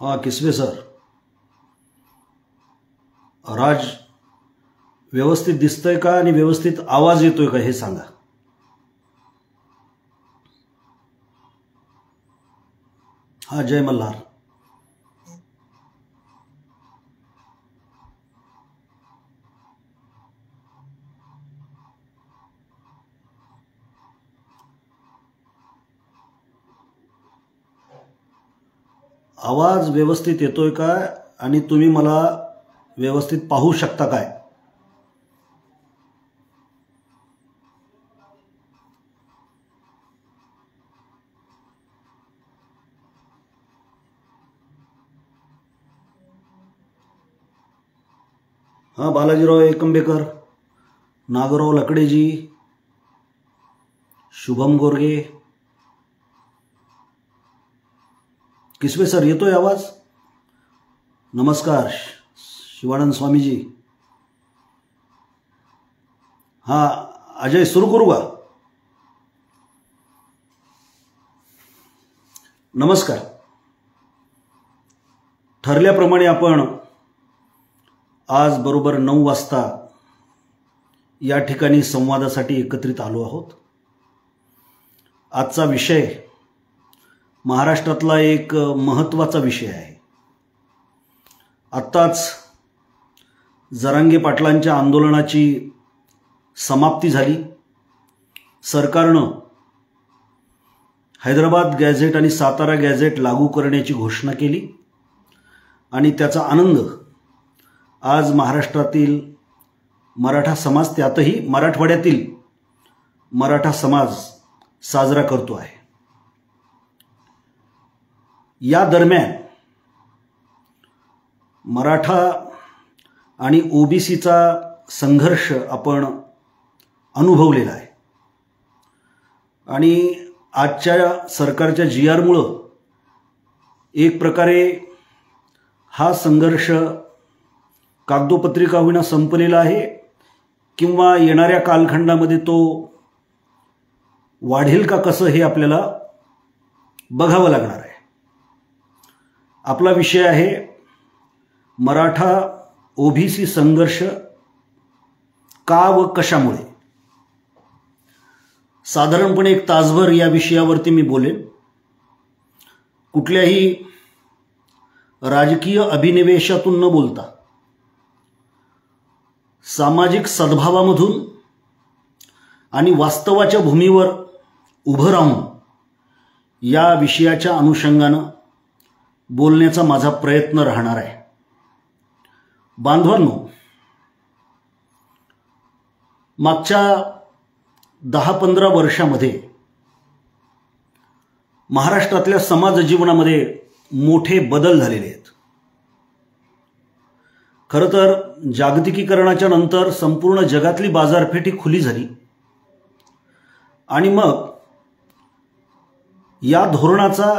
हाँ किसवे सर, राज व्यवस्थित दिसतंय का आणि व्यवस्थित आवाज येतोय का हे सांगा। हा जय मल्हार। आवाज व्यवस्थित येतोय का आणि तुम्ही मला व्यवस्थित पाहू शकता काय? हाँ बालाजीराव एकंबेकर, नागराव लकड़ेजी, शुभम गोरगे, किसवे सर येतोय आवाज? नमस्कार शिवानंद स्वामीजी। हाँ अजय सुरू करू का? नमस्कार। ठरल्याप्रमाणे आपण आज बरोबर 9 वाजता या ठिकाणी संवादासाठी एकत्रित आलो आहोत। आजचा विषय महाराष्ट्रातला एक महत्त्वाचा विषय आहे। आत्ताच जरांगे पाटलांच्या आंदोलनाची समाप्ती झाली। सरकारनं हैदराबाद गॅझेट आणि सातारा गॅझेट लागू करण्याची घोषणा केली आणि त्याचा आनंद आज महाराष्ट्रातील मराठा समाज, त्यातही मराठवाड्यातील मराठा समाज साजरा करतो आहे। या दरम्यान मराठा आणि ओबीसीचा संघर्ष आपण अनुभवलेला आहे आणि आजच्या सरकारच्या जीआरमुळे एक प्रकारे हा संघर्ष कागदोपत्री का होईना संपलेला आहे किंवा येणाऱ्या कालखंडामध्ये तो वाढेल का कसं हे आपल्याला बघावं लागणार आहे। आपला विषय आहे मराठा ओबीसी संघर्ष का व कशामुळे। साधारणपणे 1 तासभर या विषयावरती मी बोलेन। कुठल्याही राजकीय अभिनिवेशातून न बोलता सामाजिक सद्भावामधून आणि वास्तवाच्या भूमीवर उभं राहून या विषयाच्या अनुषंगानं बोलण्याचा माझा प्रयत्न राहणार आहे। बांधवांनो, मागच्या 10-15 वर्षामध्ये महाराष्ट्रातल्या समाज जीवनामध्ये मोठे बदल झालेले आहेत। खरं तर जागतिकीकरणाच्या नंतर संपूर्ण जगातली बाजारपेठ ही खुली झाली आणि मग या धोरणाचा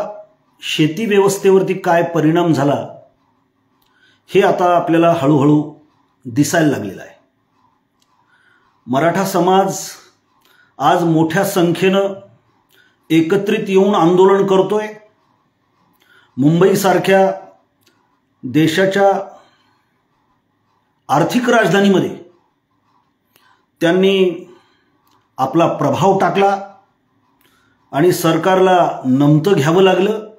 शेती व्यवस्थेवरती काय परिणाम झाला हे आता आपल्याला हळूहळू दिसायला लागलेलं आहे। मराठा समाज आज मोठ्या संख्येनं एकत्रित येऊन आंदोलन करतोय। मुंबईसारख्या देशाच्या आर्थिक राजधानीमध्ये त्यांनी आपला प्रभाव टाकला आणि सरकारला नमतं घ्यावं लागलं।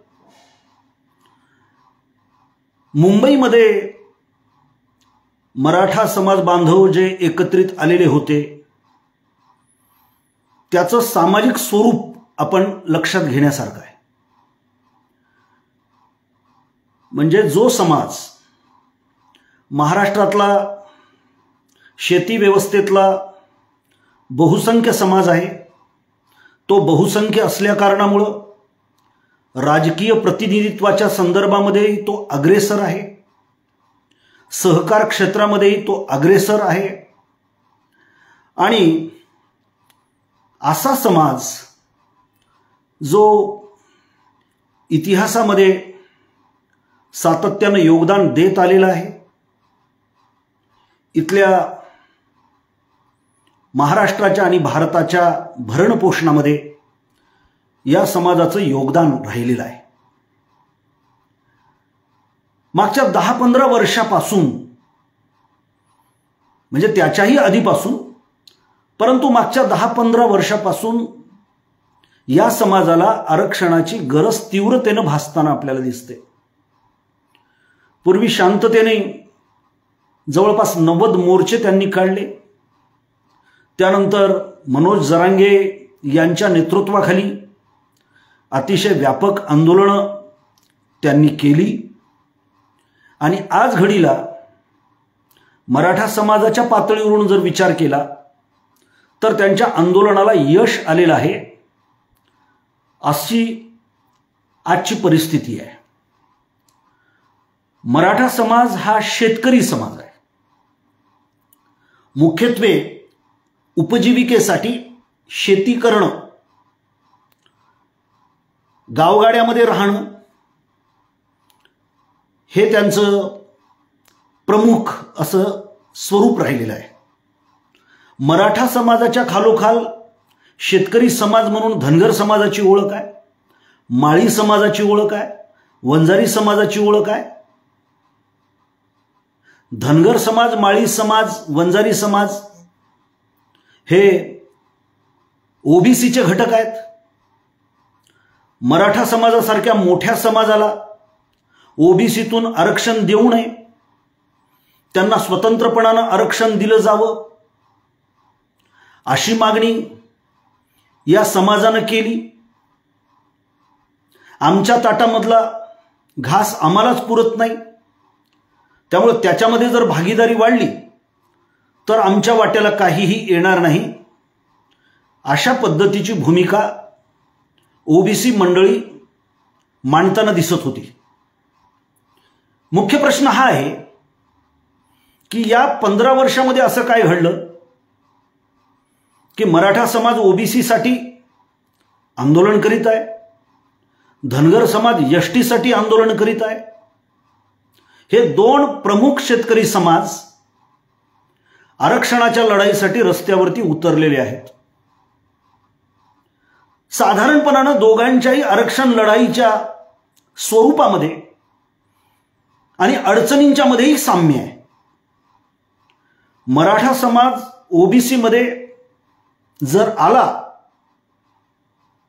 मुंबईमध्ये मराठा समाज बांधव जे एकत्रित आलेले होते त्याचं सामाजिक स्वरूप आपण लक्षात घेण्यासारखं आहे। म्हणजे जो समाज महाराष्ट्रातला शेती व्यवस्थेतला बहुसंख्य समाज आहे, तो बहुसंख्य असल्या कारणामुळे राजकीय प्रतिनिधित्वाच्या संदर्भामध्ये तो अग्रेसर आहे, सहकार क्षेत्रामध्ये तो अग्रेसर आहे आणि असा समाज जो इतिहासामध्ये सातत्याने योगदान देत आलेला आहे। इथल्या महाराष्ट्राच्या आणि भारताच्या भरणपोषणामध्ये या समाजाचं योगदान राहिलेलं आहे। मागच्या 10-15 वर्षापासून, म्हणजे त्याच्याही आधीपासून, परंतु मागच्या 10-15 वर्षापासून या समाजाला आरक्षणाची गरज तीव्रतेनं भासताना आपल्याला दिसते. पूर्वी शांततेने जवळपास 90 मोर्चे त्यांनी काढले. त्यानंतर मनोज जरांगे यांच्या नेतृत्वाखाली अतिशय व्यापक आंदोलनं त्यांनी केली आणि आज घडीला मराठा समाजाच्या पातळीवरून जर विचार केला तर त्यांच्या आंदोलनाला यश आलेलं आहे, अशी आजची परिस्थिती आहे. मराठा समाज हा शेतकरी समाज आहे. मुख्यत्वे उपजीविकेसाठी शेती करणं, गावगाड्यामध्ये राहणं हे त्यांचं प्रमुख असं स्वरूप राहिलेलं आहे. मराठा समाजाच्या खालोखाल शेतकरी समाज म्हणून धनगर समाजाची ओळख आहे, माळी समाजाची ओळख आहे, वंजारी समाजाची ओळख आहे. धनगर समाज, माळी समाज, वंजारी समाज हे ओबीसीचे घटक आहेत. मराठा समाजासारख्या मोठ्या समाजाला ओबीसीतून आरक्षण देऊ नये, त्यांना स्वतंत्रपणानं आरक्षण दिलं जावं अशी मागणी या समाजानं केली. आमच्या ताटामधला घास आम्हालाच पुरत नाही, त्यामुळे त्याच्यामध्ये जर भागीदारी वाढली तर आमच्या वाट्याला काहीही येणार नाही, अशा पद्धतीची भूमिका ओबीसी मंडळी मांडताना दिसत होती. मुख्य प्रश्न हा आहे की या 15 वर्षामध्ये असं काय घडलं की मराठा समाज ओबीसीसाठी आंदोलन करीत आहे, धनगर समाज एसटीसाठी आंदोलन करीत आहे. हे दोन प्रमुख शेतकरी समाज आरक्षणाच्या लढाईसाठी रस्त्यावरती उतरलेले आहेत. साधारणपणानं दोघांच्याही आरक्षण लढाईच्या स्वरूपामध्ये आणि अडचणींच्या मध्येही साम्य आहे. मराठा समाज ओबीसी मध्ये जर आला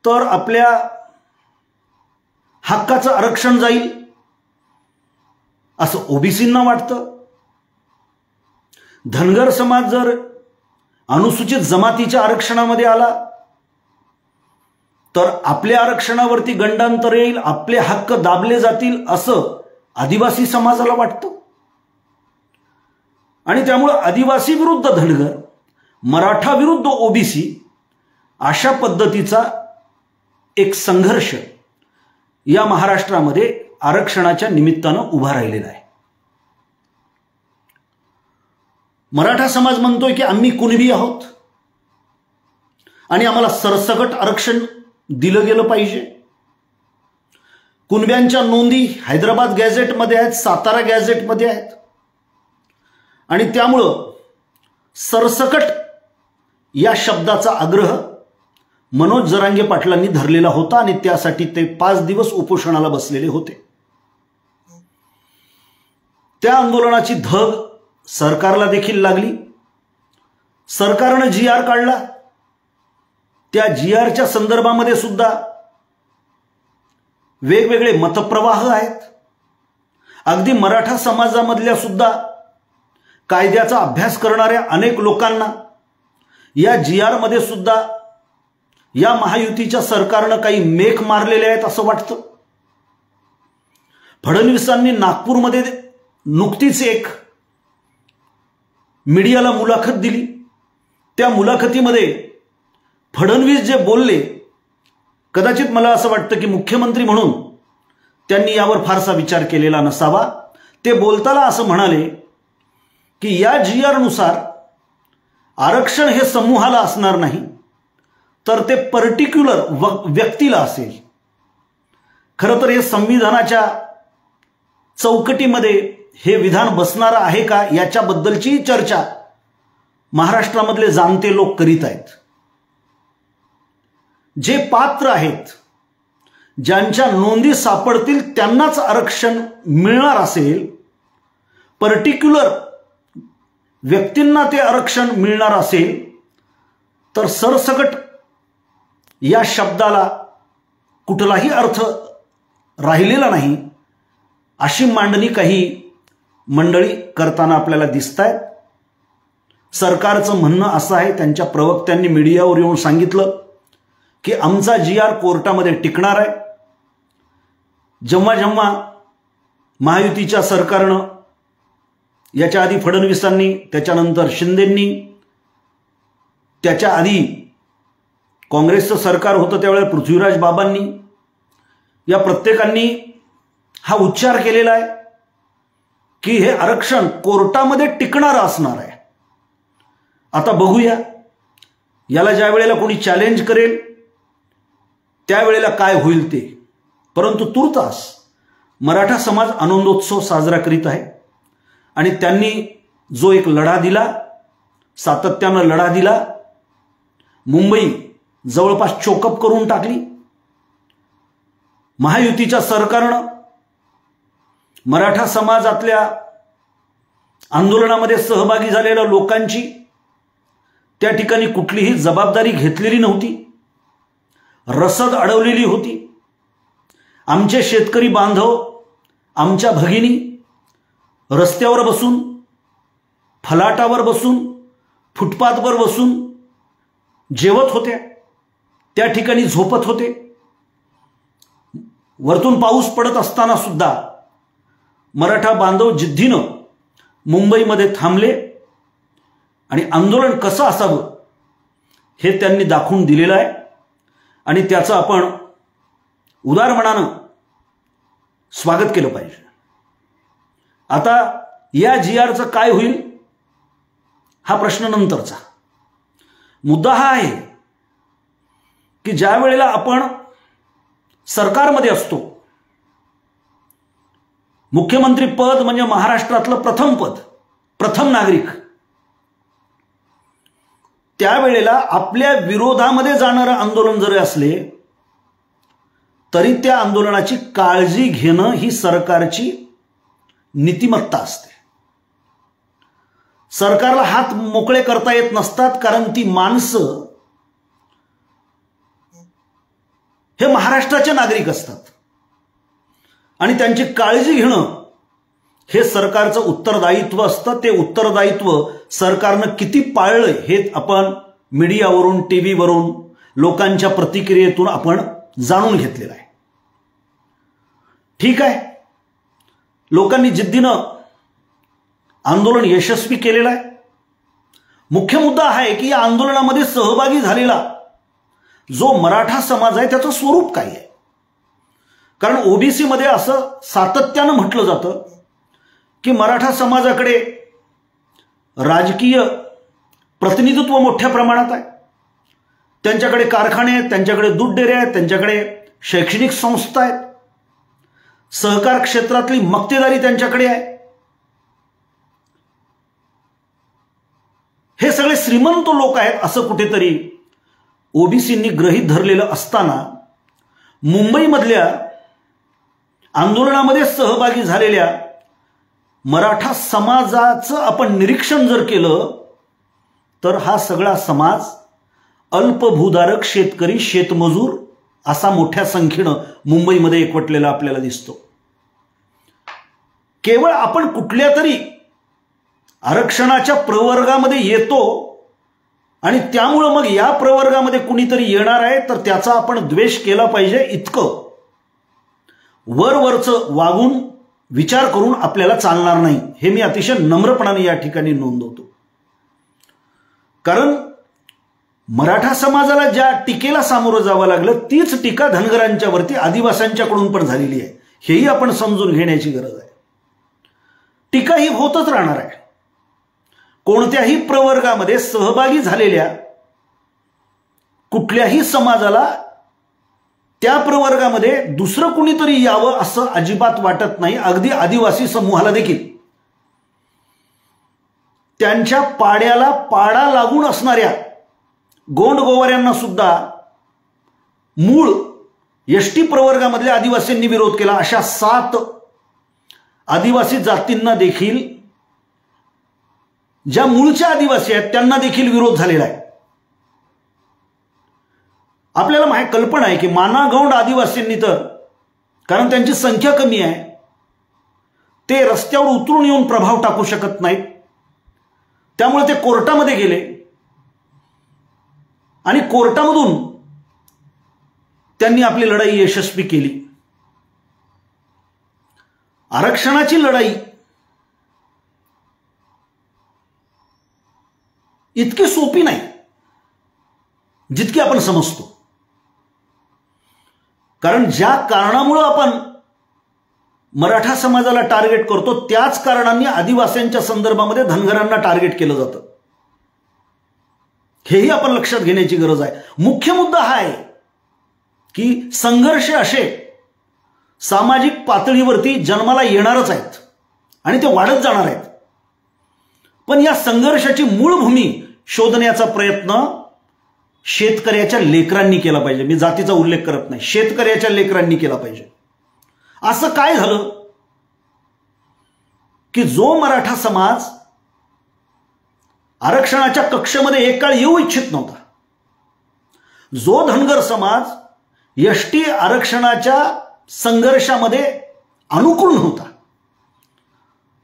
तर आपल्या हक्काचं आरक्षण जाईल असं ओबीसींना वाटतं. धनगर समाज जर अनुसूचित जमातीच्या आरक्षणामध्ये आला तर आपल्या आरक्षणावरती गंडांतर येईल, आपले हक्क दाबले जातील असं आदिवासी समाजाला वाटतं. आणि त्यामुळे आदिवासी विरुद्ध धनगर, मराठा विरुद्ध ओबीसी अशा पद्धतीचा एक संघर्ष या महाराष्ट्रामध्ये आरक्षणाच्या निमित्तानं उभा राहिलेला आहे. मराठा समाज म्हणतोय की आम्ही कुणबी आहोत आणि आम्हाला सरसकट आरक्षण दिलं गेलं पाहिजे. कुणब्यांच्या नोंदी हैदराबाद गॅझेटमध्ये आहेत, सातारा गॅझेटमध्ये आहेत आणि त्यामुळं सरसकट या शब्दाचा आग्रह मनोज जरांगे पाटलांनी धरलेला होता आणि त्यासाठी ते 5 दिवस उपोषणाला बसलेले होते. त्या आंदोलनाची धग सरकारला देखील लागली. सरकारनं GR काढला. त्या GRच्या संदर्भामध्ये सुद्धा वेगवेगळे मतप्रवाह आहेत. अगदी मराठा समाजामधल्या सुद्धा कायद्याचा अभ्यास करणाऱ्या अनेक लोकांना या GR मध्ये सुद्धा या महायुतीच्या सरकारनं काही मेख मारलेले आहेत असं वाटतं. फडणवीसांनी नागपूरमध्ये नुकतीच एक मीडियाला मुलाखत दिली. त्या मुलाखतीमध्ये फडणवीस जे बोलले, कदाचित मला असं वाटतं की मुख्यमंत्री म्हणून त्यांनी यावर फारसा विचार केलेला नसावा. ते बोलताना असं म्हणाले की या GR नुसार आरक्षण हे समूहाला असणार नाही तर ते पर्टिक्युलर व्यक्तीला असेल. खरं तर हे संविधानाच्या चौकटीमध्ये हे विधान बसणारं आहे का याच्याबद्दलची चर्चा महाराष्ट्रामधले जाणते लोक करीत आहेत. जे पात्र आहेत, ज्यांच्या नोंदी सापडतील त्यांनाच आरक्षण मिळणार असेल, पर्टिक्युलर व्यक्तींना ते आरक्षण मिळणार असेल, तर सरसकट या शब्दाला कुठलाही अर्थ राहिलेला नाही, अशी मांडणी काही मंडळी करताना आपल्याला दिसतायत. सरकारचं म्हणणं असं आहे, त्यांच्या प्रवक्त्यांनी मीडियावर येऊन सांगितलं की आमचा GR कोर्टामध्ये टिकणार आहे. जेव्हा जेव्हा महायुतीच्या सरकारनं, याच्या आधी फडणवीसांनी, त्याच्यानंतर शिंदेंनी, त्याच्या आधी काँग्रेसचं सरकार होतं त्यावेळेला पृथ्वीराज बाबांनी, या प्रत्येकांनी हा उच्चार केलेला आहे की हे आरक्षण कोर्टामध्ये टिकणारं असणार आहे. आता बघूया याला ज्या वेळेला कोणी चॅलेंज करेल त्यावेळेला काय होईल ते. परंतु तूर्तास मराठा समाज आनंदोत्सव साजरा करीत आहे आणि त्यांनी जो एक लढा दिला, सातत्यानं लढा दिला, मुंबई जवळपास चोकअप करून टाकली. महायुतीच्या सरकारनं मराठा समाजातल्या आंदोलनामध्ये सहभागी झालेल्या लोकांची त्या ठिकाणी कुठलीही जबाबदारी घेतलेली नव्हती, रसद अडवलेली होती. आमचे शेतकरी बांधव, आमच्या भगिनी रस्त्यावर बसून, फलाटावर बसून, फुटपाथवर बसून जेवत होत्या, त्या ठिकाणी झोपत होते. वरतून पाऊस पडत असताना सुद्धा मराठा बांधव जिद्दीनं मुंबईमध्ये थांबले आणि आंदोलन कसं असावं हे त्यांनी दाखवून दिलेलं आहे आणि त्याचं आपण उदार मनानं स्वागत केलं पाहिजे. आता या GRचं काय होईल हा प्रश्न नंतरचा. मुद्दा हा आहे की ज्या वेळेला आपण सरकारमध्ये असतो, मुख्यमंत्री पद म्हणजे महाराष्ट्रातलं प्रथम पद, प्रथम नागरिक, त्यावेळेला आपल्या विरोधामध्ये जाणारं आंदोलन जरी असले तरी त्या आंदोलनाची काळजी घेणं ही सरकारची नीतिमत्ता असते. सरकारला हात मोकळे करता येत नसतात, कारण ती माणसं हे महाराष्ट्राचे नागरिक असतात आणि त्यांची काळजी घेणं हे सरकारचं उत्तरदायित्व असतं. ते उत्तरदायित्व सरकारनं किती पाळलंय हे आपण मीडियावरून, टीव्हीवरून, लोकांच्या प्रतिक्रियेतून आपण जाणून घेतलेलं आहे. ठीक आहे, लोकांनी जिद्दीनं आंदोलन यशस्वी केलेलं आहे. मुख्य मुद्दा हा आहे की या आंदोलनामध्ये सहभागी झालेला जो मराठा समाज आहे त्याचं स्वरूप काय आहे. कारण ओबीसी मध्ये असं सातत्यानं म्हटलं जातं की मराठा समाजाकडे राजकीय प्रतिनिधित्व मोठ्या प्रमाणात आहे, त्यांच्याकडे कारखाने आहेत, त्यांच्याकडे दूध डेरे आहेत, त्यांच्याकडे शैक्षणिक संस्था आहेत, सहकार क्षेत्रातली मक्तेदारी त्यांच्याकडे आहे. हे सगळे श्रीमंत लोक आहेत असं कुठेतरी ओबीसींनी गृहीत धरलेलं असताना मुंबईमधल्या आंदोलनामध्ये सहभागी झालेल्या मराठा समाजाचं आपण निरीक्षण जर केलं तर हा सगळा समाज अल्पभूधारक शेतकरी, शेतमजूर असा मोठ्या संख्येनं मुंबईमध्ये एकवटलेला आपल्याला दिसतो. केवळ आपण कुठल्या तरी आरक्षणाच्या प्रवर्गामध्ये येतो आणि त्यामुळं मग या प्रवर्गामध्ये कुणीतरी येणार आहे तर त्याचा आपण द्वेष केला पाहिजे इतकं वरवरचं वागून विचार करून आपल्याला चालणार नाही, हे मी अतिशय नम्रपणाने या ठिकाणी नोंदवतो. कारण मराठा समाजाला ज्या टीकेला सामोरं जावं लागलं तीच टीका धनगरांच्या वरती, आदिवासींच्याकडून पण झालेली आहे, हेही आपण समजून घेण्याची गरज आहे. टीका ही होतच राहणार आहे. कोणत्याही प्रवर्गामध्ये सहभागी झालेल्या कुठल्याही समाजाला त्या प्रवर्गामध्ये दुसरं कुणीतरी यावं असं अजिबात वाटत नाही. अगदी आदिवासी समूहाला देखील त्यांच्या पाड्याला पाडा लागून असणाऱ्या गोंडगोवाऱ्यांना सुद्धा मूळ एसटी प्रवर्गामधल्या आदिवासींनी विरोध केला. अशा 7 आदिवासी जातींना देखील, ज्या मूळच्या आदिवासी आहेत त्यांना देखील विरोध झालेला आहे. आपल्याला कल्पना आहे की मानागौंड आदिवासींनी तर, कारण त्यांची संख्या कमी आहे, ते रस्त्यावर उतरून येऊन प्रभाव टाकू शकत नाहीत, त्यामुळे ते कोर्टामध्ये गेले आणि कोर्टामधून त्यांनी आपली लढाई यशस्वी केली. आरक्षणाची लढाई इतकी सोपी नाही जितकी आपण समजतो. कारण ज्या कारणामुळे आपण मराठा समाजाला टार्गेट करतो त्याच कारणांनी आदिवासींच्या संदर्भामध्ये धनगरांना टार्गेट केलं जातं. हेही आपण लक्षात घेण्याची गरज आहे. मुख्य मुद्दा हा आहे की संघर्ष असे सामाजिक पातळीवरती जन्माला येणारच आहेत आणि ते वाढत जाणार आहेत. पण या संघर्षाची मूळ भूमी शोधण्याचा प्रयत्न शेतकऱ्याच्या लेकरांनी केला पाहिजे. मी जातीचा उल्लेख करत नाही, शेतकऱ्याच्या लेकरांनी केला पाहिजे. असं काय झालं की जो मराठा समाज आरक्षणाच्या कक्षेमध्ये एक काळ येऊ इच्छित नव्हता, जो धनगर समाज एसटी आरक्षणाच्या संघर्षामध्ये अनुकूल नव्हता,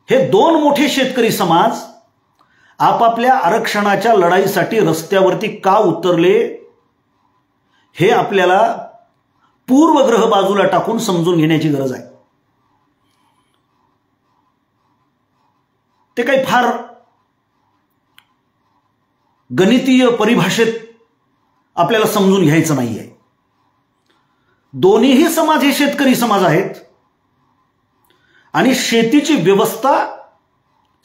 हे 2 मोठे शेतकरी समाज आपापल्या आरक्षणाच्या लढाईसाठी रस्त्यावरती का उतरले हे आपल्याला पूर्वग्रह बाजूला टाकून समजून घेण्याची गरज आहे. ते काही फार गणितीय परिभाषेत आपल्याला समजून घ्यायचं नाहीये. दोन्हीही समाज हे शेतकरी समाज आहेत आणि शेतीची व्यवस्था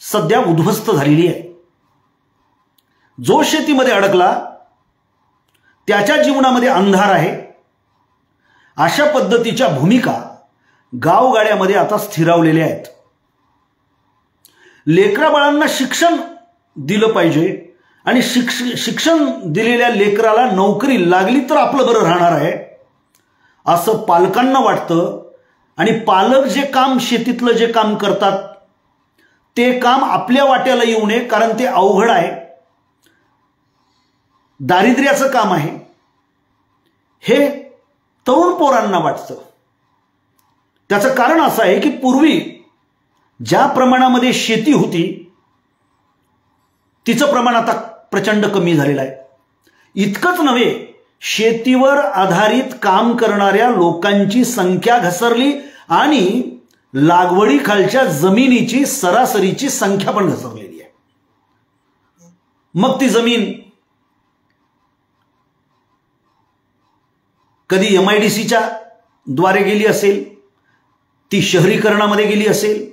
सध्या उद्ध्वस्त झालेली आहे. जो शेतीमध्ये अडकला त्याच्या जीवनामध्ये अंधार आहे. अशा पद्धतीच्या भूमिका गावगाड्यामध्ये आता स्थिरावलेल्या आहेत. लेकराबाळांना शिक्षण दिलं पाहिजे आणि शिक्षण दिलेल्या लेकराला नोकरी लागली तर आपलं बरं राहणार आहे असं पालकांना वाटतं. आणि पालक जे काम, शेतीतलं जे काम करतात ते काम आपल्या वाट्याला येऊ नये, कारण ते अवघड आहे, दारिद्र्याचं काम आहे, हे तरुण पोरांना वाटतं. त्याचं कारण असं आहे की पूर्वी ज्या प्रमाणामध्ये शेती होती तिचं प्रमाण आता प्रचंड कमी झालेलं आहे. इतकंच नव्हे, शेतीवर आधारित काम करणाऱ्या लोकांची संख्या घसरली आणि लागवडीखालच्या जमिनीची सरासरीची संख्या पण घसरलेली आहे. मग ती जमीन कधी MIDCच्या द्वारे गेली असेल, ती शहरीकरणामध्ये गेली असेल,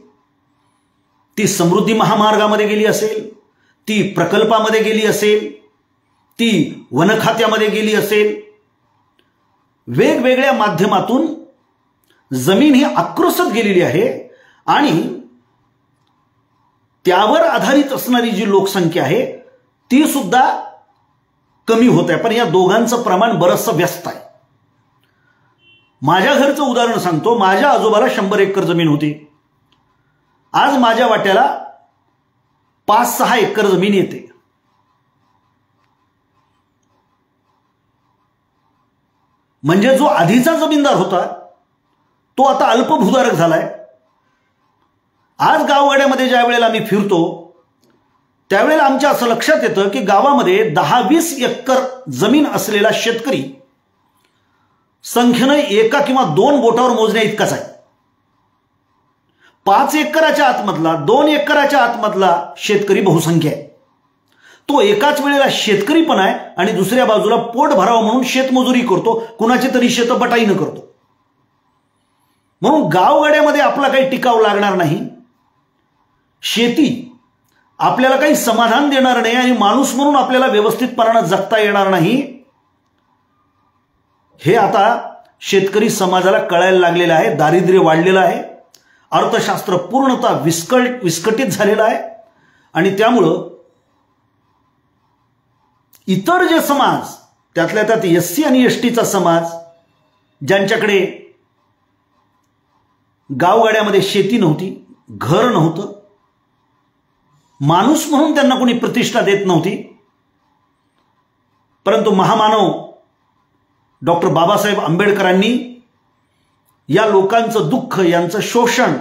ती समृद्धी महामार्गामध्ये गेली असेल, ती प्रकल्पामध्ये गेली असेल, ती वन खात्यामध्ये गेली असेल, वेगवेगळ्या माध्यमातून जमीन ही आक्रोशत गेलेली आहे आणि त्यावर आधारित असणारी जी लोकसंख्या आहे ती सुद्धा कमी होत आहे. पण या दोघांचं प्रमाण बरंचसं व्यस्त आहे. माझ्या घरचं उदाहरण सांगतो. माझ्या आजोबाला 100 एकर जमीन होती. आज माझ्या वाट्याला 5-6 एकर जमीन येते. म्हणजे जो आधीचा जमीनदार होता तो आता अल्पभूधारक झालाय. आज गावगाड्यामध्ये ज्या वेळेला आम्ही फिरतो त्यावेळेला आमच्या असं लक्षात येतं की गावामध्ये 10-20 एकर जमीन असलेला शेतकरी संख्येनं 1 किंवा 2 बोटावर मोजण्या इतकाच आहे. 5 एकराच्या आतमधला, 2 एकराच्या आतमधला शेतकरी बहुसंख्य आहे. तो एकाच वेळेला शेतकरी पण आहे आणि दुसऱ्या बाजूला पोट भरावं म्हणून शेतमजुरी करतो, कुणाची तरी शेतं बटाईनं करतो. म्हणून गावगाड्यामध्ये आपला काही टिकाव लागणार नाही. शेती आपल्याला काही समाधान देणार नाही आणि माणूस म्हणून आपल्याला व्यवस्थितपणाने जगता येणार नाही, हे आता शेतकरी समाजाला कळायला लागलेलं आहे. दारिद्र्य वाढलेलं आहे, अर्थशास्त्र पूर्णतः विस्कटित झालेलं आहे आणि त्यामुळं इतर जे समाज, त्यातल्या त्यात SC आणि STचा समाज ज्यांच्याकडे गावगाड्यामध्ये शेती नव्हती, घर नव्हतं, माणूस म्हणून त्यांना कोणी प्रतिष्ठा देत नव्हती, परंतु महामानव डॉक्टर बाबासाहेब आंबेडकरांनी या लोकांचं दुःख, यांचं शोषण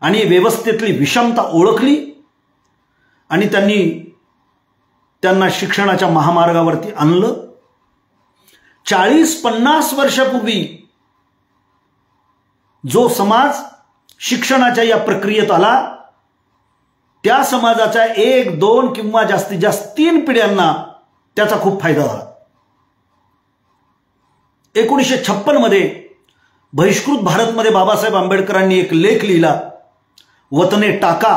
आणि व्यवस्थेतली विषमता ओळखली आणि त्यांना शिक्षणाच्या महामार्गावरती आणलं. 40-50 वर्षापूर्वी जो समाज शिक्षणाच्या या प्रक्रियेत आला, त्या समाजाच्या 1, 2 किंवा जास्तीत जास्त 3 पिढ्यांना त्याचा खूप फायदा झाला. 1956 मध्ये बहिष्कृत भारतमध्ये बाबासाहेब आंबेडकरांनी एक लेख लिहिला, वतने टाका,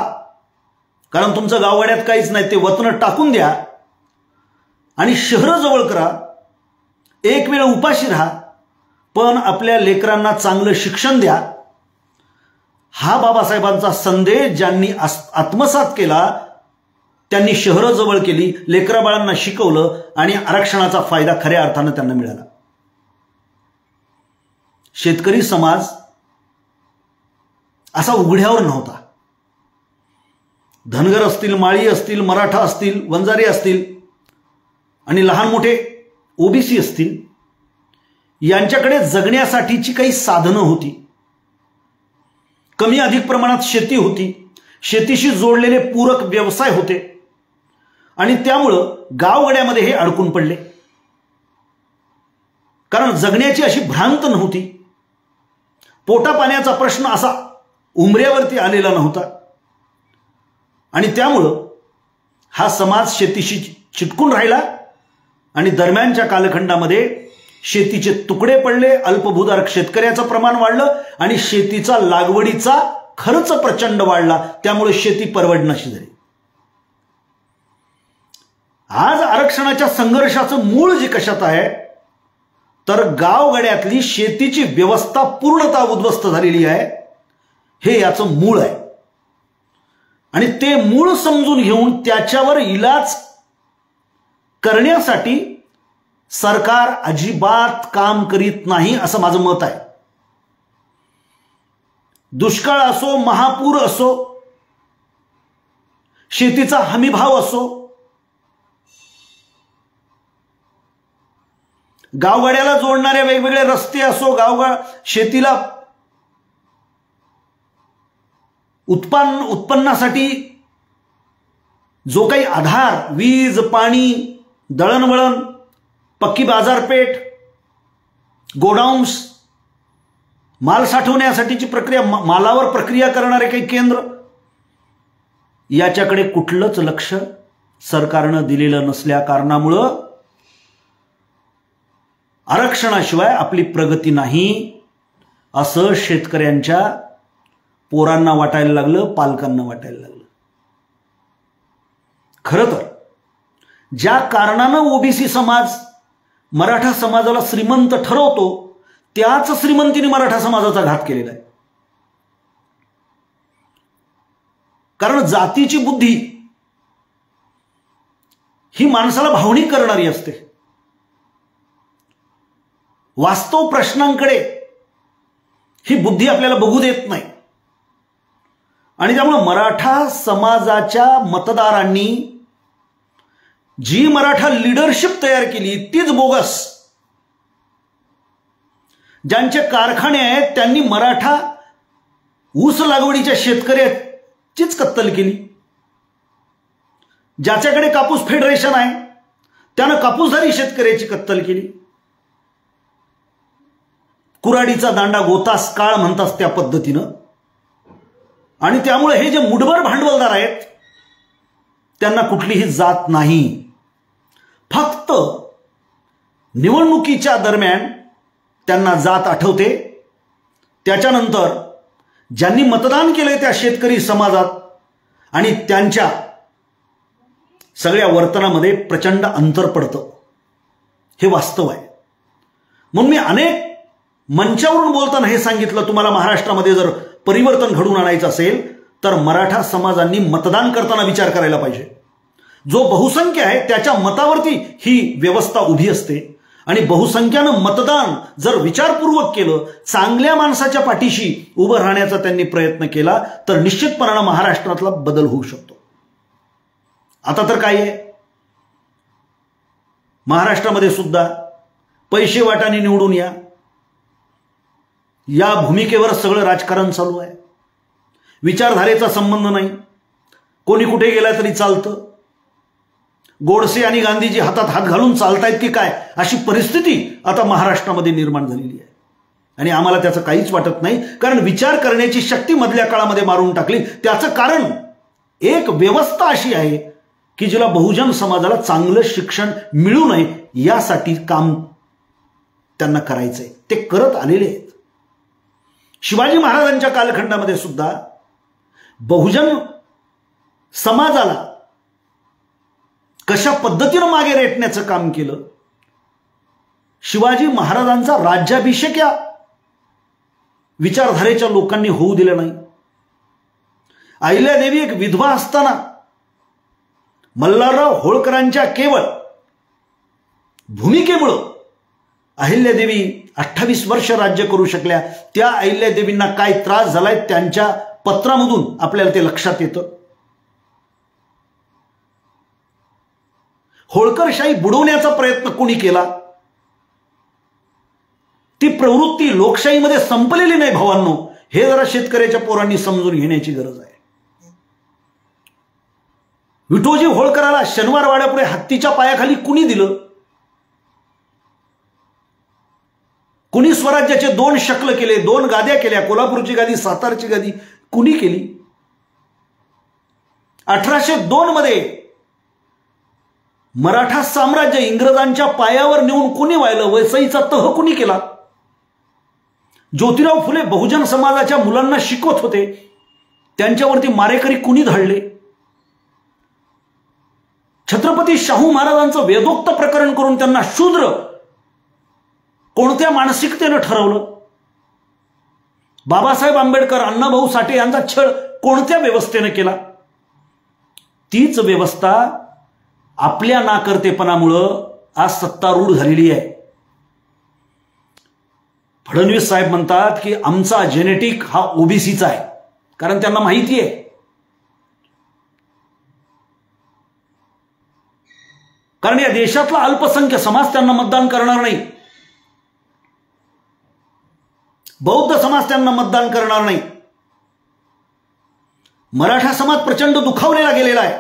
कारण तुमचं गाववाड्यात काहीच नाही, ते वतन टाकून द्या आणि शहरं जवळ करा, एक वेळ उपाशी राहा, पण आपल्या लेकरांना चांगलं शिक्षण द्या. हा बाबासाहेबांचा संदेश ज्यांनी आत्मसात केला त्यांनी शहरं जवळ केली, लेकराबाळांना शिकवलं आणि आरक्षणाचा फायदा खऱ्या अर्थानं त्यांना मिळाला. शेतकरी समाज असा उघड्यावर नव्हता. धनगर असतील, माळी असतील, मराठा असतील, वंजारी असतील आणि लहान मोठे ओबीसी असतील, यांच्याकडे जगण्यासाठीची काही साधनं होती. कमी अधिक प्रमाणात शेती होती, शेतीशी जोडलेले पूरक व्यवसाय होते आणि त्यामुळं गावगाड्यामध्ये हे अडकून पडले. कारण जगण्याची अशी भ्रांत नव्हती, पोटा पाण्याचा प्रश्न असा उमऱ्यावरती आलेला नव्हता आणि त्यामुळं हा समाज शेतीशी चिटकून राहिला आणि दरम्यानच्या कालखंडामध्ये शेतीचे तुकडे पडले, अल्पभूधारक शेतकऱ्याचं प्रमाण वाढलं आणि शेतीचा लागवडीचा खर्च प्रचंड वाढला, त्यामुळे शेती परवडण्याशी झाली. आज आरक्षणाच्या संघर्षाचं मूळ जे कशात आहे तर गावगाड्यातली शेतीची व्यवस्था पूर्णतः उद्ध्वस्त झालेली आहे, हे याचं मूळ आहे. आणि ते मूळ समजून घेऊन त्याच्यावर इलाज करण्यासाठी सरकार अजिबात काम करीत नाही असं माझं मत आहे. दुष्काळ असो, महापूर असो, शेतीचा हमीभाव असो, गावगाड्याला जोडणारे वेगवेगळे रस्ते असो, शेतीला उत्पन्नासाठी जो काही आधार, वीज, पाणी, दळणवळण, पक्की बाजारपेठ, गोडाऊन्स, माल साठवण्यासाठीची प्रक्रिया, मालावर प्रक्रिया करणारे काही केंद्र, याच्याकडे कुठलंच लक्ष सरकारनं दिलेलं नसल्या कारणामुळं आरक्षणाशिवाय आपली प्रगती नाही असं शेतकऱ्यांच्या पोरांना वाटायला लागलं, पालकांना वाटायला लागलं. खरं तर ज्या कारणानं ओबीसी समाज मराठा समाजाला श्रीमंत ठरवतो त्याच श्रीमंतीने मराठा समाजाचा घात केलेला आहे. कारण जातीची बुद्धी ही माणसाला भावनिक करणारी असते. वास्तव प्रश्नांकडे ही बुद्धी आपल्याला बघू देत नाही आणि त्यामुळे मराठा समाजाच्या मतदारांनी जी मराठा लीडरशिप तयार केली तीच बोगस. ज्यांचे कारखाने आहेत त्यांनी मराठा ऊस लागवडीच्या शेतकऱ्याचीच कत्तल केली. ज्याच्याकडे कापूस फेडरेशन आहे त्यानं कापूसधारी शेतकऱ्याची कत्तल केली. कुराडीचा दांडा गोतास काळ म्हणतात त्या पद्धतीनं. आणि त्यामुळे हे जे मुठभर भांडवलदार आहेत त्यांना कुठलीही जात नाही. फक्त निवडणुकीच्या दरम्यान त्यांना जात आठवते. त्याच्यानंतर ज्यांनी मतदान केले त्या शेतकरी समाजात आणि त्यांच्या सगळ्या वर्तनामध्ये प्रचंड अंतर पडतं. हे वास्तव आहे. म्हणून मी अनेक मंचावरून बोलताना हे सांगितलं, तुम्हाला महाराष्ट्रामध्ये जर परिवर्तन घडवून आणायचं असेल तर मराठा समाजांनी मतदान करताना विचार करायला पाहिजे. जो बहुसंख्य आहे त्याच्या मतावरती ही व्यवस्था उभी असते आणि बहुसंख्यानं मतदान जर विचारपूर्वक केलं, चांगल्या माणसाच्या पाठीशी उभं राहण्याचा त्यांनी प्रयत्न केला, तर निश्चितपणानं महाराष्ट्रातला बदल होऊ शकतो. आता तर काय आहे, महाराष्ट्रामध्ये सुद्धा पैसे वाटाने निवडून या भूमिकेवर सगळं राजकारण चालू आहे. विचारधारेचा संबंध नाही, कोणी कुठे गेला तरी चालतं. गोडसे आणि गांधीजी हातात हात घालून चालतायत की काय, अशी परिस्थिती आता महाराष्ट्रामध्ये निर्माण झालेली आहे. आणि आम्हाला त्याचं काहीच वाटत नाही, कारण विचार करण्याची शक्ती मधल्या काळामध्ये मारून टाकली. त्याचं कारण एक व्यवस्था अशी आहे की जिला बहुजन समाजाला चांगलं शिक्षण मिळू नये यासाठी काम त्यांना करायचंय, ते करत आलेले आहेत. शिवाजी महाराजांच्या कालखंडामध्ये सुद्धा बहुजन समाजाला कशा पद्धतीनं मागे रेटण्याचं काम केलं. शिवाजी महाराजांचा राज्याभिषेक या विचारधारेच्या लोकांनी होऊ दिलं नाही. अहिल्यादेवी एक विधवा असताना मल्हारराव होळकरांच्या केवळ भूमिकेमुळं अहिल्यादेवी 28 वर्ष राज्य करू शकल्या. त्या अहिल्यादेवींना काय त्रास झालाय त्यांच्या पत्रामधून आपल्याला ते लक्षात येतं. होळकरशाही बुडवण्याचा प्रयत्न कोणी केला, ती प्रवृत्ती लोकशाहीमध्ये संपलेली नाही भावांनो, हे जरा शेतकऱ्याच्या पोरांनी समजून घेण्याची गरज आहे. विठोजी होळकराला शनिवार वाड्यापुढे हत्तीच्या पायाखाली कुणी दिलं? कुणी स्वराज्याचे 2 शकल केले, 2 गाद्या केल्या, कोल्हापूरची गादी, सातारची गादी कुणी केली? 1802 मध्ये मराठा साम्राज्य इंग्रजांच्या पायावर नेऊन कुणी वाहिलं? वसईचा तह कुणी केला? ज्योतिराव फुले बहुजन समाजाच्या मुलांना शिकवत होते, त्यांच्यावरती मारेकरी कुणी धाडले? छत्रपती शाहू महाराजांचं वेदोक्त प्रकरण करून त्यांना शूद्र कोणत्या मानसिकतेनं ठरवलं? बाबासाहेब आंबेडकर, अण्णाभाऊ साठे यांचा छळ कोणत्या व्यवस्थेनं केला? तीच व्यवस्था आपल्या नाकर्तेपणामुळं आज सत्तारूढ झालेली आहे. फडणवीस साहेब म्हणतात की आमचा जेनेटिक हा ओबीसीचा आहे, कारण त्यांना माहिती आहे कारण या देशातला अल्पसंख्य समाज त्यांना मतदान करणार नाही, बौद्ध समाज त्यांना मतदान करणार नाही. मराठा समाज प्रचंड दुखावलेला गेलेला आहे.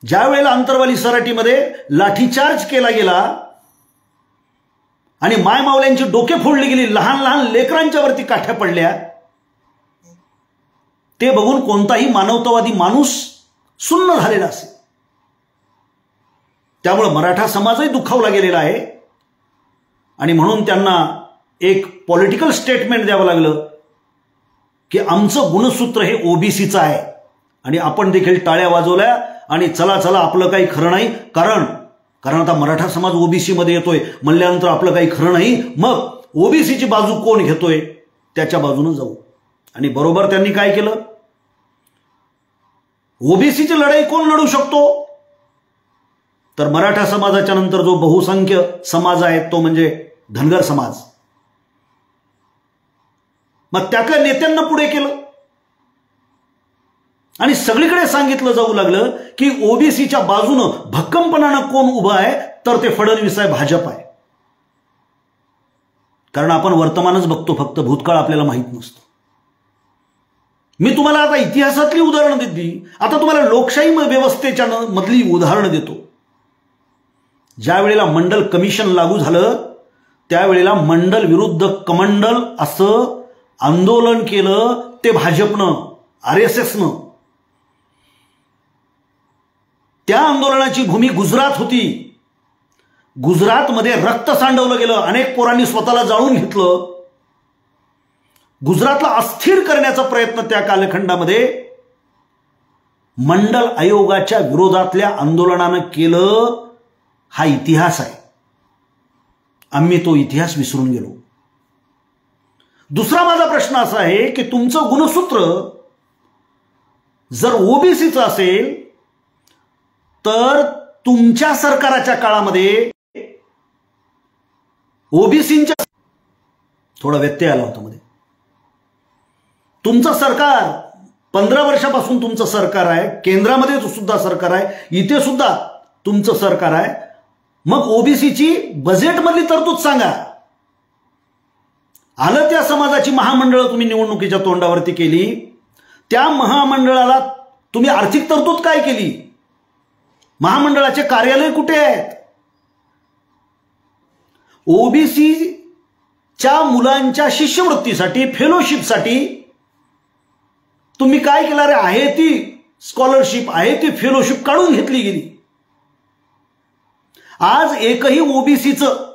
ज्या वेळेला अंतरवाली सराटीमध्ये लाठीचार्ज केला गेला आणि मायमावल्यांची डोके फोडली गेली, लहान लहान लेकरांच्या वरती काठ्या पडल्या, ते बघून कोणताही मानवतावादी माणूस सुन्न झालेला असेल. त्यामुळे मराठा समाजही दुखावला गेलेला आहे आणि म्हणून त्यांना एक पॉलिटिकल स्टेटमेंट द्यावं लागलं की आमचं गुणसूत्र हे ओबीसीचं आहे. आणि आपण देखील टाळ्या वाजवल्या आणि चला चला आपलं काही खरं नाही, कारण आता मराठा समाज ओबीसी मध्ये येतोय म्हणल्यानंतर आपलं काही खरं नाही, मग ओबीसीची बाजू कोण घेतोय त्याच्या बाजूने जाऊ. आणि बरोबर त्यांनी काय केलं? ओबीसीची लढाई कोण लढू शकतो? तर मराठा समाजाच्या नंतर जो बहुसंख्य समाज आहे तो म्हणजे धनगर समाज. मग त्यातल्या नेत्यांना पुढे केलं आणि सगळीकडे सांगितलं जाऊ लागलं की ओबीसीच्या बाजूनं भक्कमपणानं कोण उभं आहे, तर ते फडणवीस आहे, भाजप आहे. कारण आपण वर्तमानच बघतो, फक्त भूतकाळ आपल्याला माहित नसतो. मी तुम्हाला आता इतिहासातली उदाहरणं दिली, आता तुम्हाला लोकशाही व्यवस्थेच्या मधली उदाहरणं देतो. ज्या वेळेला मंडल कमिशन लागू झालं त्यावेळेला मंडल विरुद्ध कमंडल असं आंदोलन केलं ते भाजपनं, आरएसएसनं. त्या आंदोलनाची भूमी गुजरात होती. गुजरातमध्ये रक्त सांडवलं गेलं, अनेक पोरांनी स्वतःला जाळून घेतलं. गुजरातला अस्थिर करण्याचा प्रयत्न त्या कालखंडामध्ये मंडल आयोगाच्या विरोधातल्या आंदोलनानं केलं. हा इतिहास आहे. आम्ही तो इतिहास विसरून गेलो. दुसरा माझा प्रश्न असा आहे की तुमचं गुणसूत्र जर ओबीसीचं असेल तर तुमच्या सरकाराच्या काळामध्ये ओबीसींच्या थोडा व्यत्यय आला होता मध्ये. तुमचं सरकार 15 वर्षापासून तुमचं सरकार आहे, केंद्रामध्ये सुद्धा सरकार आहे, इथे सुद्धा तुमचं सरकार आहे. मग ओबीसीची बजेटमधली तरतूद सांगा. आलं त्या समाजाची महामंडळं तुम्ही निवडणुकीच्या तोंडावरती केली, त्या महामंडळाला तुम्ही आर्थिक तरतूद काय केली? महामंडळाचे कार्यालय कुठे आहेत? ओबीसीच्या मुलांच्या शिष्यवृत्तीसाठी, फेलोशिपसाठी तुम्ही काय केलं रे? आहे ती स्कॉलरशिप, आहे ती फेलोशिप काढून घेतली गेली. आज एकही ओबीसीचं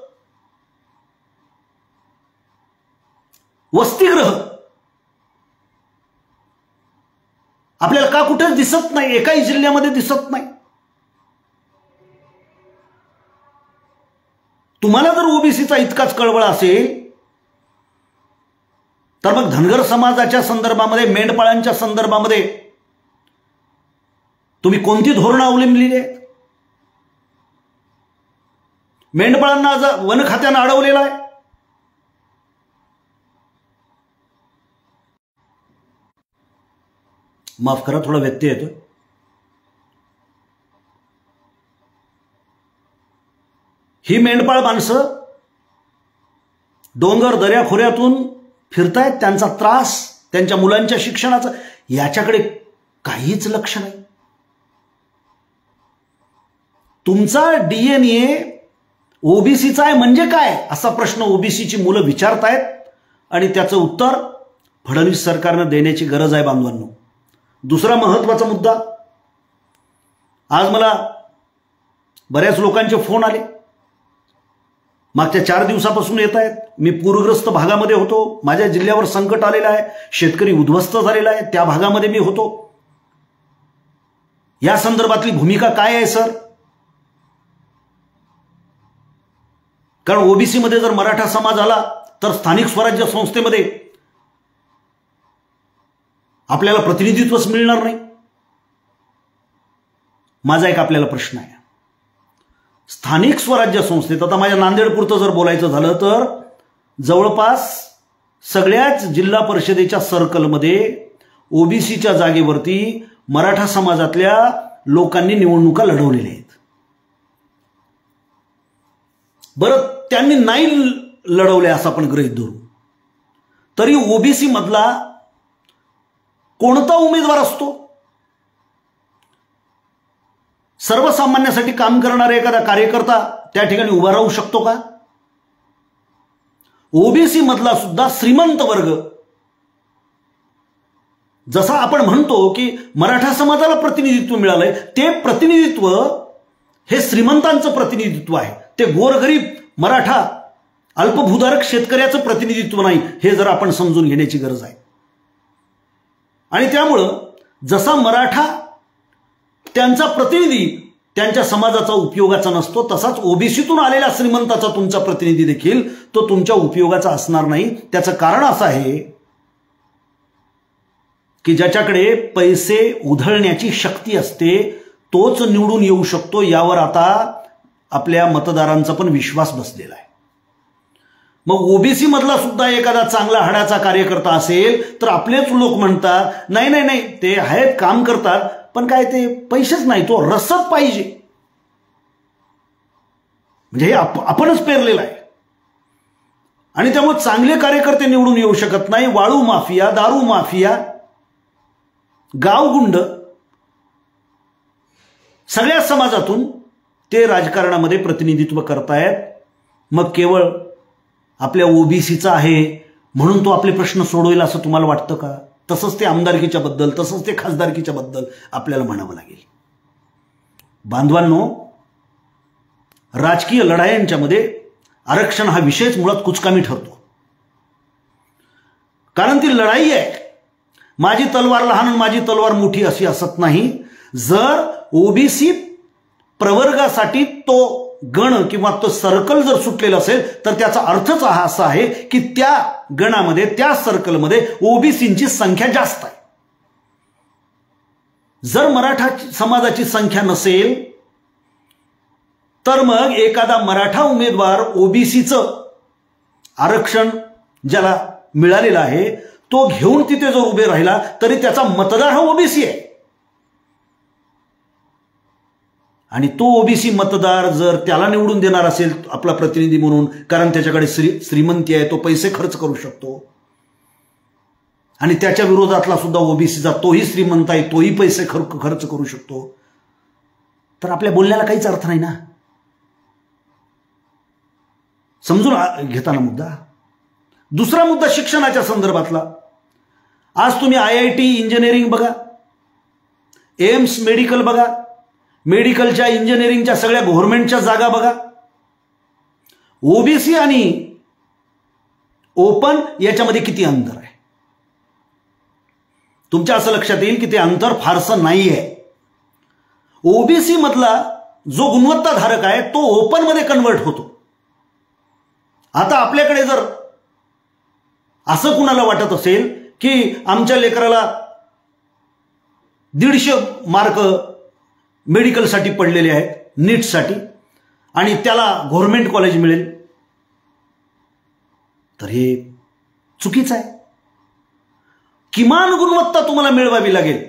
वसतिगृह आपल्याला का कुठेच दिसत नाही, एकाही जिल्ह्यामध्ये दिसत नाही. तुम्हाला जर ओबीसीचा इतकाच कळवळ असेल तर मग धनगर समाजाच्या संदर्भामध्ये, मेंढपाळांच्या संदर्भामध्ये तुम्ही कोणती धोरणं अवलंबलेली आहेत? मेंढपाळांना आज वन खात्यानं अडवलेलं आहे. माफ करा, थोडा व्यत्यय येतो. ही मेंढपाळ माणसं डोंगर दऱ्याखोऱ्यातून फिरतायत, त्यांचा त्रास, त्यांच्या मुलांच्या शिक्षणाचं याच्याकडे काहीच लक्ष नाही. तुमचा डीएनए ओबीसीचा आहे म्हणजे काय असा प्रश्न ओबीसीची मुलं विचारतायत आणि त्याचं उत्तर फडणवीस सरकारनं देण्याची गरज आहे बांधवांनो. दुसरा महत्वाचा मुद्दा, आज मला बऱ्याच लोकांचे फोन आले, मागच्या 4 दिवसापासून येत आहेत. मी पूरग्रस्त भागामध्ये होतो, माझ्या जिल्ह्यावर संकट आलेलं आहे, शेतकरी उद्ध्वस्त झालेला आहे, त्या भागामध्ये मी होतो. या संदर्भातली भूमिका काय आहे सर? कारण ओबीसी मध्ये जर मराठा समाज आला तर स्थानिक स्वराज्य संस्थेमध्ये आपल्याला प्रतिनिधित्वच मिळणार नाही. माझा एक आपल्याला प्रश्न आहे. स्थानिक स्वराज्य संस्थेत आता माझ्या नांदेडपुरतं जर बोलायचं झालं तर जवळपास सगळ्याच जिल्हा परिषदेच्या सर्कलमध्ये ओबीसीच्या जागेवरती मराठा समाजातल्या लोकांनी निवडणुका लढवलेल्या आहेत. बरं, त्यांनी नाही लढवले असं आपण गृहीत धरू, तरी ओबीसी मधला कोणता उमेदवार असतो? सर्वसामान्यासाठी काम करणारा एखादा कार्यकर्ता त्या ठिकाणी उभा राहू शकतो का? ओबीसी मधला सुद्धा श्रीमंत वर्ग, जसा आपण म्हणतो की मराठा समाजाला प्रतिनिधित्व मिळालंय, ते प्रतिनिधित्व हे श्रीमंतांचं प्रतिनिधित्व आहे. ते गोरगरीब मराठा अल्पभूधारक शेतकऱ्याचं प्रतिनिधित्व नाही, हे जर आपण समजून घेण्याची गरज आहे. आणि त्यामुळं जसा मराठा त्यांचा प्रतिनिधी त्यांच्या समाजाचा उपयोगाचा नसतो, तसाच ओबीसीतून आलेला श्रीमंताचा तुमचा प्रतिनिधी देखील तो तुमच्या उपयोगाचा असणार नाही. त्याचं कारण असं आहे की ज्याच्याकडे पैसे उधळण्याची शक्ती असते तोच निवडून येऊ शकतो, यावर आता आपल्या मतदारांचा पण विश्वास बसलेला आहे. मग ओबीसी मधला सुद्धा एखादा चांगला हाडाचा कार्यकर्ता असेल तर आपलेच लोक म्हणतात नाही नाही नाही, ते आहेत, काम करतात, पण काय ते पैसेच नाही, तो रसद पाहिजे. म्हणजे हे आपणच पेरलेलं आहे. आणि त्यामुळे चांगले कार्यकर्ते निवडून येऊ शकत नाही. वाळू माफिया, दारू माफिया, गावगुंड, सगळ्या समाजातून ते राजकारणामध्ये प्रतिनिधित्व करतायत. मग केवळ आपल्या ओबीसीचा आहे म्हणून तो आपले प्रश्न सोडवेल असं तुम्हाला वाटतं का? तसंच ते आमदारकीच्या बद्दल, तसंच ते खासदारकीच्या बद्दल आपल्याला म्हणावं लागेल. बांधवांनो, राजकीय लढायांच्या मध्ये आरक्षण हा विषयच मुळात कुचकामी ठरतो. कारण ती लढाई आहे. माझी तलवार लहान आणि माझी तलवार मोठी अशी असत नाही. जर ओबीसी प्रवर्गासाठी तो गण किंवा तो सर्कल जर सुटलेला असेल तर त्याचा अर्थच हा असा आहे की त्या गणामध्ये, त्या सर्कलमध्ये ओबीसींची संख्या जास्त आहे. जर मराठा समाजाची संख्या नसेल तर मग एखादा मराठा उमेदवार ओबीसीचं आरक्षण ज्याला मिळालेला आहे तो घेऊन तिथे जर उभे राहिला तरी त्याचा मतदार हा ओबीसी आहे. आणि तो ओबीसी मतदार जर त्याला निवडून देणार असेल आपला प्रतिनिधी म्हणून, कारण त्याच्याकडे श्रीमंती आहे, तो पैसे खर्च करू शकतो, आणि त्याच्या विरोधातला सुद्धा ओबीसीचा तोही श्रीमंत आहे, तोही पैसे खर्च करू शकतो, तर आपल्या बोलण्याला काहीच अर्थ नाही ना. समजून घेताना मुद्दा. दुसरा मुद्दा शिक्षणाच्या संदर्भातला. आज तुम्ही IIT इंजिनिअरिंग बघा, एम्स मेडिकल बघा, मेडिकलच्या इंजिनिअरिंगच्या सगळ्या गव्हर्नमेंटच्या जागा बघा. ओबीसी आणि ओपन याच्यामध्ये किती अंतर आहे? तुमच्या असं लक्षात येईल की ते अंतर फारसं नाही आहे. ओबीसी मधला जो गुणवत्ताधारक आहे तो ओपन मध्ये कन्वर्ट होतो. आता आपल्याकडे जर असं कुणाला वाटत असेल की आमच्या लेकराला 150 मार्क मेडिकलसाठी पडलेले आहेत नीटसाठी आणि त्याला गव्हर्नमेंट कॉलेज मिळेल, तर हे चुकीचं आहे. किमान गुणवत्ता तुम्हाला मिळवावी लागेल.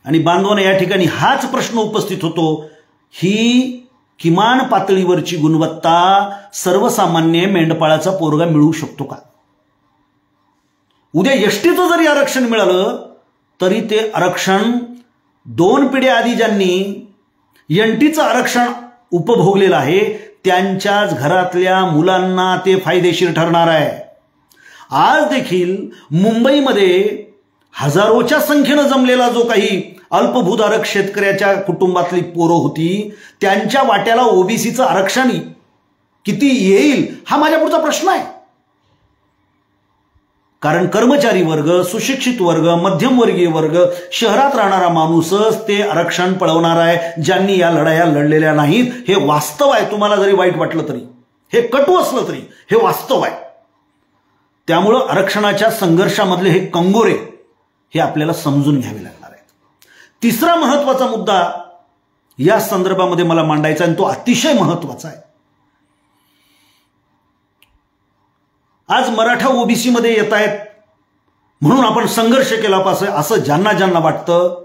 आणि बांधवांना या ठिकाणी हाच प्रश्न उपस्थित होतो, ही किमान पातळीवरची गुणवत्ता सर्वसामान्य मेंढपाळाचा पोरगा मिळू शकतो का? उद्या एसटीचं जरी आरक्षण मिळालं तरी ते आरक्षण 2 पिढ्या आधी ज्यांनी एनटीचं आरक्षण उपभोगलेलं आहे त्यांच्याच घरातल्या मुलांना ते फायदेशीर ठरणार आहे. आज देखील मुंबईमध्ये हजारोच्या संख्येनं जमलेला जो काही अल्पभूधारक शेतकऱ्याच्या कुटुंबातली पोरं होती त्यांच्या वाट्याला ओबीसीचं आरक्षण किती येईल हा माझ्या पुढचा प्रश्न आहे. कारण कर्मचारी वर्ग, सुशिक्षित वर्ग, मध्यमवर्गीय वर्ग, शहरात राहणारा माणूसच ते आरक्षण पळवणार आहे, ज्यांनी या लढाया लढलेल्या नाहीत. हे वास्तव आहे. तुम्हाला जरी वाईट वाटलं तरी, हे कटू असलं तरी हे वास्तव आहे. त्यामुळं आरक्षणाच्या संघर्षामधले हे कंगोरे हे आपल्याला समजून घ्यावे लागणार आहेत. तिसरा महत्वाचा मुद्दा या संदर्भामध्ये मला मांडायचा आणि तो अतिशय महत्वाचा आहे. आज मराठा ओबीसी मध्ये येत आहेत म्हणून आपण संघर्ष केला पाहिजे असं ज्यांना ज्यांना वाटतं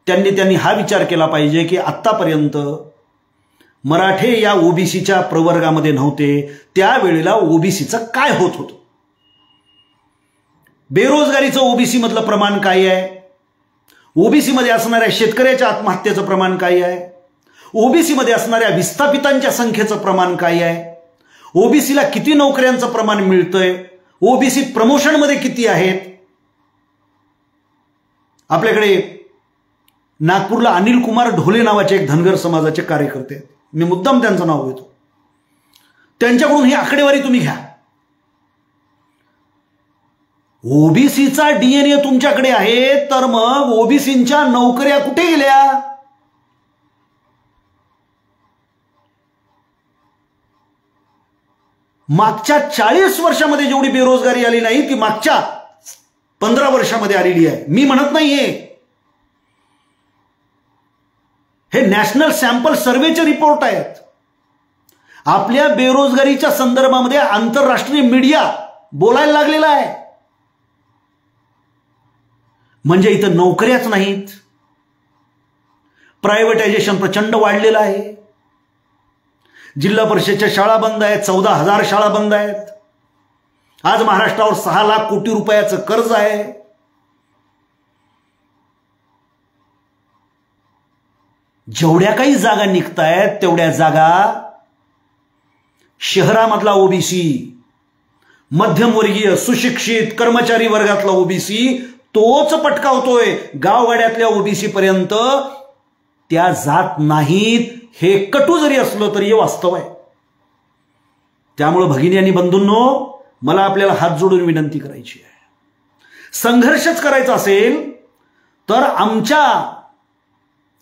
त्यांनी हा विचार केला पाहिजे की आत्तापर्यंत मराठे या ओबीसीच्या प्रवर्गामध्ये नव्हते, त्यावेळेला ओबीसीचं काय होत होतं? बेरोजगारीचं ओबीसी मधलं प्रमाण काय आहे? ओबीसी मध्ये असणाऱ्या शेतकऱ्याच्या आत्महत्येचं प्रमाण काय आहे? ओबीसी मध्ये असणाऱ्या विस्थापितांच्या संख्येचं प्रमाण काय आहे? ओबीसीला किती नोकऱ्यांचं प्रमाण मिळतंय? ओबीसी प्रमोशन मध्ये किती आहेत? आपल्याकडे नागपूरला अनिल कुमार ढोले नावाचे एक धनगर समाजाचे कार्यकर्ते आहेत. मी मुद्दाम त्यांचं नाव घेतो. त्यांच्याकडून ही आकडेवारी तुम्ही घ्या. ओबीसीचा डीएनए तुमच्याकडे आहे तर मग ओबीसींच्या नोकऱ्या कुठे गेल्या? मागच्या 40 वर्षामध्ये जेवढी बेरोजगारी आली नाही ती मागच्या 15 वर्षामध्ये आलेली आहे. मी म्हणत नाहीये, हे नॅशनल सॅम्पल सर्वेचे रिपोर्ट आहेत. आपल्या बेरोजगारीच्या संदर्भामध्ये आंतरराष्ट्रीय मीडिया बोलायला लागलेला आहे. म्हणजे इथं नोकऱ्याच नाहीत, प्रायव्हेटायझेशन प्रचंड वाढलेलं आहे. जिल्हा परिषदेच्या शाळा बंद आहेत, 14,000 शाळा बंद आहेत. आज महाराष्ट्रावर 6 लाख कोटी रुपयाचं कर्ज आहे. जेवढ्या काही जागा निघतायत तेवढ्या जागा शहरामधला ओबीसी, मध्यमवर्गीय, सुशिक्षित, कर्मचारी वर्गातला ओबीसी तोच पटकावतोय. गावगाड्यातल्या ओबीसी पर्यंत त्या जात नाहीत. हे कटू जरी असलं तरी हे वास्तव आहे. त्यामुळे भगिनी आणि बंधूंनो, मला आपल्याला हात जोडून विनंती करायची आहे, संघर्षच करायचा असेल तर आमच्या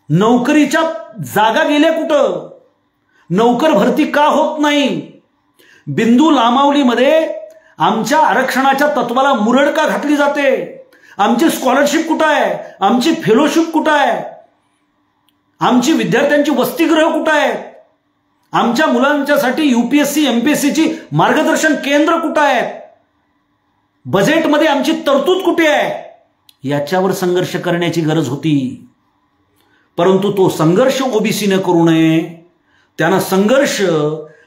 नोकरीच्या जागा गेल्या कुठं? नोकर भरती का होत नाही? बिंदू लांबावलीमध्ये आमच्या आरक्षणाच्या तत्वाला मुरड का घातली जाते? आमची स्कॉलरशिप कुठं आहे? आमची फेलोशिप कुठं आहे? आमची विद्यार्थ्यांची वसतिगृह कुठं आहेत? आमच्या मुलांच्यासाठी यूपीएससी एमपीएससीची मार्गदर्शन केंद्र कुठे आहेत, बजेटमध्ये आमची तरतूद कुठे आहे, याच्यावर संघर्ष करण्याची गरज होती. परंतु तो संघर्ष ओबीसीने करू नये. त्यानं संघर्ष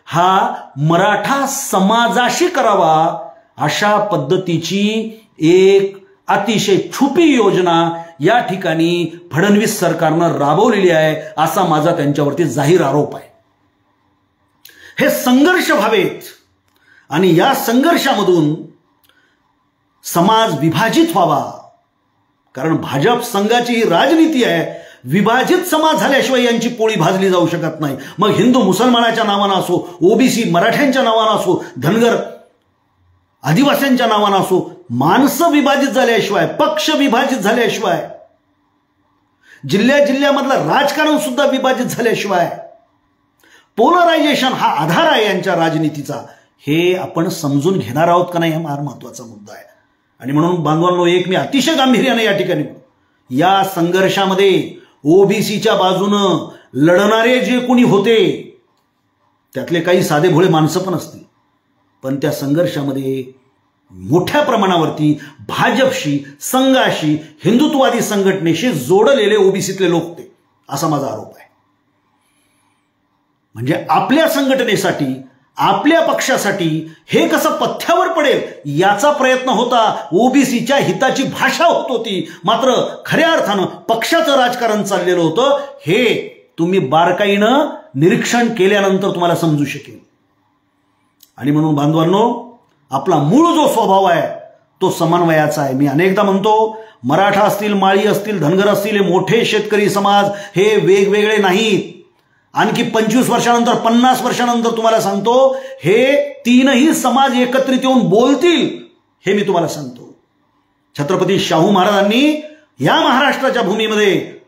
हा मराठा समाजाशी करावा अशा पद्धतीची एक अतिशय छुपी योजना या ठिकाणी फडणवीस सरकारनं राबवलेली आहे, असा माझा त्यांच्यावरती जाहीर आरोप आहे. हे संघर्ष व्हावेत आणि या संघर्षामधून समाज विभाजित व्हावा. कारण भाजप संघाची ही राजनीती आहे. विभाजित समाज झाल्याशिवाय यांची पोळी भाजली जाऊ शकत नाही. मग हिंदू मुसलमानाच्या नावानं असो, ओबीसी मराठ्यांच्या नावानं असो, धनगर आदिवासींच्या नावानं असो, माणसं विभाजित झाल्याशिवाय, पक्ष विभाजित झाल्याशिवाय, जिल्ह्यामधलं राजकारण सुद्धा विभाजित झाल्याशिवाय, पोलरायझेशन हा आधार आहे यांच्या राजनीतीचा, हे आपण समजून घेणार आहोत का नाही, हा फार महत्वाचा मुद्दा आहे. आणि म्हणून बांधवांनो, एक मी अतिशय गांभीर्याने या ठिकाणी या संघर्षामध्ये ओबीसीच्या बाजूनं लढणारे जे कोणी होते त्यातले काही साधे भोळे माणसं पण असतील, पण त्या संघर्षामध्ये मोठ्या प्रमाणावरती भाजपशी, संघाशी, हिंदुत्ववादी संघटनेशी जोडलेले ओबीसीतले लोक ते, असा माझा आरोप आहे. म्हणजे आपल्या संघटनेसाठी, आपल्या पक्षासाठी हे कसं पथ्यावर पडेल याचा प्रयत्न होता. ओबीसीच्या हिताची भाषा होत होती, मात्र खऱ्या अर्थानं पक्षाचं राजकारण चाललेलं होतं. हे तुम्ही बारकाईनं निरीक्षण केल्यानंतर तुम्हाला समजू शकेल. आणि म्हणून बांधवांनो, आपला मूळ जो स्वभाव आहे तो समन्वयाचा आहे. मी अनेकदा म्हणतो, मराठा असतील, माळी असतील, धनगर असतील, हे मोठे शेतकरी समाज हे वेगवेगळे नाहीत. आणखी 25 वर्षानंतर, 50 वर्षानंतर तुम्हाला सांगतो, हे तीनही समाज एकत्रित येऊन बोलतील, हे मी तुम्हाला सांगतो. छत्रपती शाहू महाराजांनी या महाराष्ट्राच्या भूमीमध्ये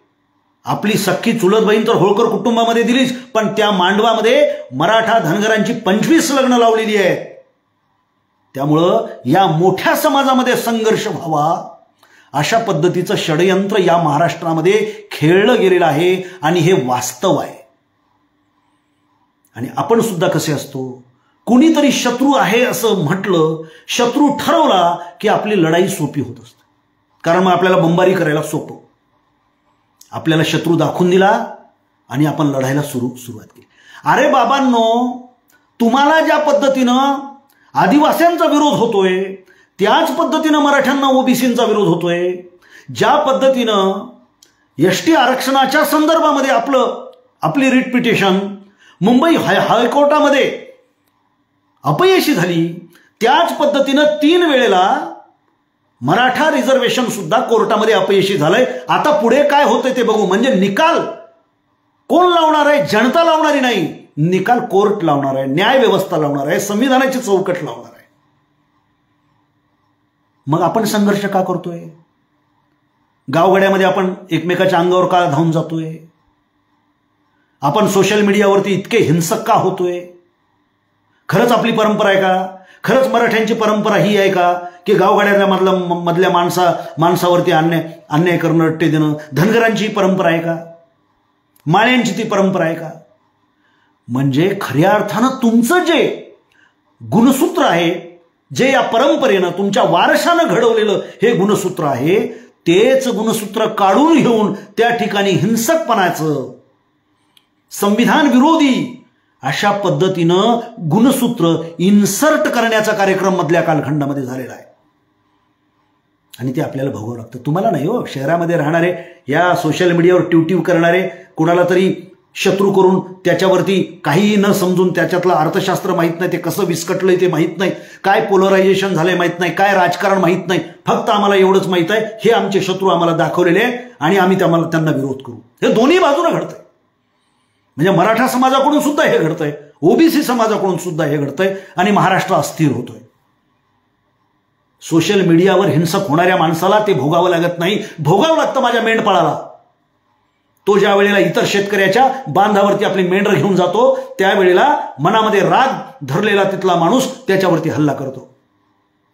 आपली सख्खी चुलत बहीण तर होळकर कुटुंबामध्ये दिलीच, पण त्या मांडवामध्ये मराठा धनगरांची 25 लग्न लावलेली आहेत. त्यामुळं या मोठ्या समाजामध्ये संघर्ष व्हावा अशा पद्धतीचं षडयंत्र या महाराष्ट्रामध्ये खेळलं गेलेलं आहे आणि हे वास्तव आहे. आणि आपण सुद्धा कसे असतो, कुणीतरी शत्रू आहे असं म्हटलं, शत्रू ठरवला की आपली लढाई सोपी होत असते. कारण मग आपल्याला बंबारी करायला सोपं. आपल्याला शत्रू दाखवून दिला आणि आपण लढायला सुरुवात केली. अरे बाबांनो, तुम्हाला ज्या पद्धतीनं आदिवासींचा विरोध होतोय, त्याच पद्धतीनं मराठ्यांना ओबीसींचा विरोध होतोय. ज्या पद्धतीनं एसटी आरक्षणाच्या संदर्भामध्ये आपली रिट पिटिशन मुंबई हायकोर्टामध्ये अपयशी झाली, त्याच पद्धतीनं 3 वेळेला मराठा रिझर्वेशन सुद्धा कोर्टामध्ये अपयशी झालंय. आता पुढे काय होतंय ते बघू. म्हणजे निकाल कोण लावणार आहे? जनता लावणारी नाही, निकाल कोर्ट लावणार आहे, न्याय व्यवस्था लावणार आहे, संविधानाची चौकट लावणार आहे. मग आपण संघर्ष का करतोय? गावगाड्यामध्ये आपण एकमेकाच्या अंगावर का धावून जातोय? आपण सोशल मीडियावरती इतके हिंसक का होतोय? खरंच आपली परंपरा आहे का? खरंच मराठ्यांची परंपरा ही आहे का की गावगाड्यातल्या मधल्या माणसावरती अन्याय करणं, रट्टे देणं? धनगरांची परंपरा आहे का? माळ्यांची ती परंपरा आहे का? म्हणजे खऱ्या अर्थानं तुमचं जे गुणसूत्र आहे, जे या परंपरेनं तुमच्या वारशानं घडवलेलं हे गुणसूत्र आहे, तेच गुणसूत्र काढून घेऊन त्या ठिकाणी हिंसकपणाचं, संविधान विरोधी अशा पद्धतीनं गुणसूत्र इन्सर्ट करण्याचा कार्यक्रम मधल्या कालखंडामध्ये झालेला आहे. आणि ते आपल्याला भोगावं लागतं. तुम्हाला नाही हो, शहरामध्ये राहणारे, या सोशल मीडियावर ट्यूट्यू करणारे, कुणाला तरी शत्रू करून त्याच्यावरती काहीही न समजून, त्याच्यातलं अर्थशास्त्र माहीत नाही, ते कसं विस्कटलंय ते माहीत नाही, काय पोलरायझेशन झालंय माहीत नाही, काय राजकारण माहीत नाही, फक्त आम्हाला एवढंच माहीत आहे हे आमचे शत्रू आम्हाला दाखवलेले आहे आणि आम्ही त्यांना विरोध करू. हे दोन्ही बाजूने घडतंय. म्हणजे मराठा समाजाकडून सुद्धा हे घडतंय, ओबीसी समाजाकडून सुद्धा हे घडतंय आणि महाराष्ट्र अस्थिर होतोय. सोशल मीडियावर हिंसक होणाऱ्या माणसाला ते भोगावं लागत नाही, भोगावं लागतं माझ्या मेंढपाळाला. तो ज्या वेळेला इतर शेतकऱ्याच्या बांधावरती आपली मेंढर घेऊन जातो, त्यावेळेला मनामध्ये राग धरलेला तिथला माणूस त्याच्यावरती हल्ला करतो.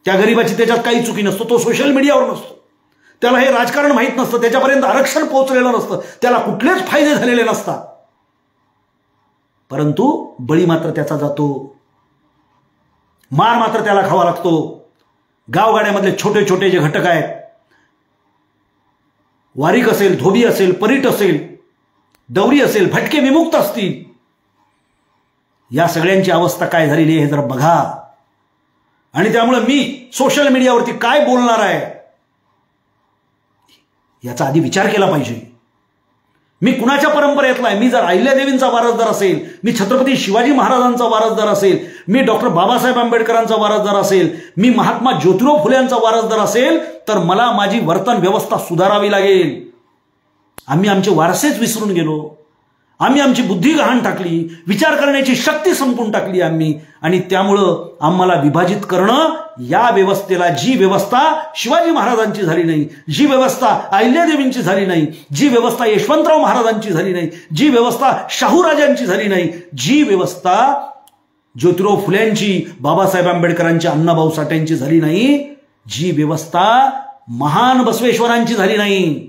त्या गरीबाची त्याच्यात काही चुकी नसतो, तो सोशल मीडियावर नसतो, त्याला हे राजकारण माहीत नसतं, त्याच्यापर्यंत आरक्षण पोहोचलेलं नसतं, त्याला कुठलेच फायदे झालेले नसतात. परंतु बळी मात्र त्याचा जातो, मार मात्र त्याला खावा लागतो. गावगाड्यामधले छोटे छोटे जे घटक आहेत, वारीक असेल, धोबी असेल, परीट असेल, दौरी असेल, भटके विमुक्त असतील, या सगळ्यांची अवस्था काय झालेली आहे हे जरा बघा. आणि त्यामुळे मी सोशल मीडियावरती काय बोलणार आहे याचा आधी विचार केला पाहिजे. मी कुणाच्या परंपरेतला आहे? मी जर अहिल्यादेवींचा वारसदार असेल, मी छत्रपती शिवाजी महाराजांचा वारसदार असेल, मी डॉक्टर बाबासाहेब आंबेडकरांचा वारसदार असेल, मी महात्मा ज्योतिराव फुले यांचा वारसदार असेल, तर मला माझी वर्तन व्यवस्था सुधारावी लागेल. आम्ही आमचे वारसेच विसरून गेलो, आम्ही आमची बुद्धी गहाण टाकली, विचार करण्याची शक्ती संपून टाकली आम्ही. आणि त्यामुळं आम्हाला विभाजित करणं, या व्यवस्थेला, जी व्यवस्था शिवाजी महाराजांची झाली नाही, जी व्यवस्था अहिल्यादेवींची झाली नाही, जी व्यवस्था यशवंतराव महाराजांची झाली नाही, जी व्यवस्था शाहूराजांची झाली नाही, जी व्यवस्था ज्योतिराव फुल्यांची, बाबासाहेब आंबेडकरांची, अण्णाभाऊ साठेंची झाली नाही, जी व्यवस्था महान बसवेश्वरांची झाली नाही,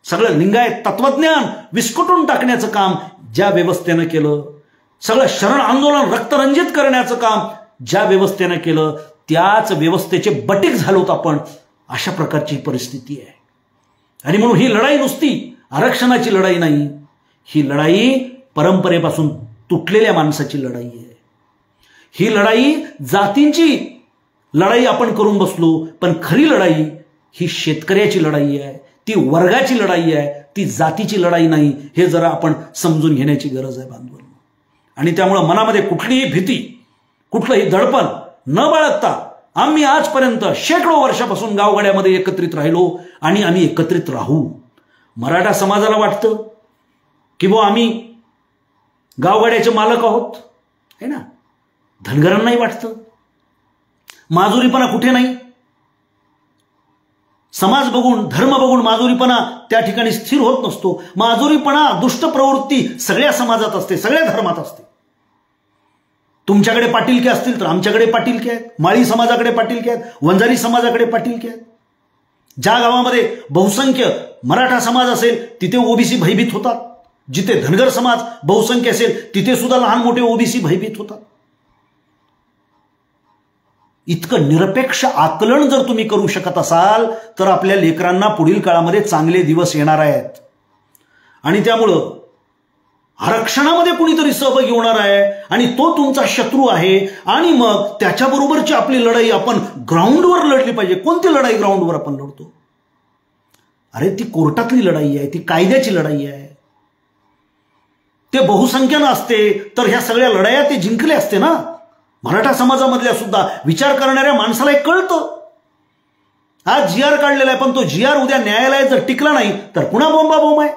सगळं लिंगायत तत्वज्ञान विस्कटून टाकण्याचं काम ज्या व्यवस्थेनं केलं, सगळं शरण आंदोलन रक्तरंजित करण्याचं काम ज्या व्यवस्थेनं केलं, त्याच व्यवस्थेचे बटीक झालोत आपण. अशा प्रकारची परिस्थिती आहे. आणि म्हणून ही लढाई नुसती आरक्षणाची लढाई नाही, ही लढाई परंपरेपासून तुटलेल्या माणसाची लढाई आहे. ही लढाई जातींची लढाई आपण करून बसलो, पण खरी लढाई ही शेतकऱ्याची लढाई आहे, ती वर्गाची लढाई आहे, ती जातीची लढाई नाही. हे जरा आपण समजून घेण्याची गरज आहे बांधवांनो. आणि त्यामुळे मनामध्ये कुठलीही भीती, कुठलंही दडपण न बाळगता आम्ही आजपर्यंत शेकडो वर्षापासून गावगाड्यामध्ये एकत्रित राहिलो आणि आम्ही एकत्रित राहू. मराठा समाजाला वाटतं की बुवा आम्ही गावगाड्याचे मालक आहोत, है ना. धनगरांनाही वाटतं. माजुरीपणा कुठे नाही. समाज बघून, धर्म बघून माजुरीपणा त्या ठिकाणी स्थिर होत नसतो. माजुरीपणा, दुष्ट प्रवृत्ती सगळ्या समाजात असते, सगळ्या धर्मात असते. तुमच्याकडे पाटीलके असतील तर आमच्याकडे पाटीलके आहेत, माळी समाजाकडे पाटीलके आहेत, वंजारी समाजाकडे पाटीलके आहेत. ज्या गावामध्ये बहुसंख्य मराठा समाज असेल तिथे ओबीसी भयभीत होतात, जिथे धनगर समाज बहुसंख्य असेल तिथे सुद्धा लहान मोठे ओबीसी भयभीत होतात. इतकं निरपेक्ष आकलन जर तुम्ही करू शकत असाल तर आपल्या लेकरांना पुढील काळामध्ये चांगले दिवस येणार आहेत. आणि त्यामुळं आरक्षणामध्ये कुणीतरी सहभागी होणार आहे आणि तो तुमचा शत्रू आहे, आणि मग त्याच्याबरोबरची आपली लढाई आपण ग्राउंडवर लढली पाहिजे. कोणती लढाई ग्राउंडवर आपण लढतो? अरे ती कोर्टातली लढाई आहे, ती कायद्याची लढाई आहे. ते बहुसंख्यानं असते तर ह्या सगळ्या लढाया ते जिंकले असते ना. मराठा समाजामधल्या सुद्धा विचार करणाऱ्या माणसाला एक कळतं. आज जीआर काढलेला आहे, पण तो जीआर उद्या न्यायालयात जर टिकला नाही तर पुन्हा बोंबाबोंब आहे,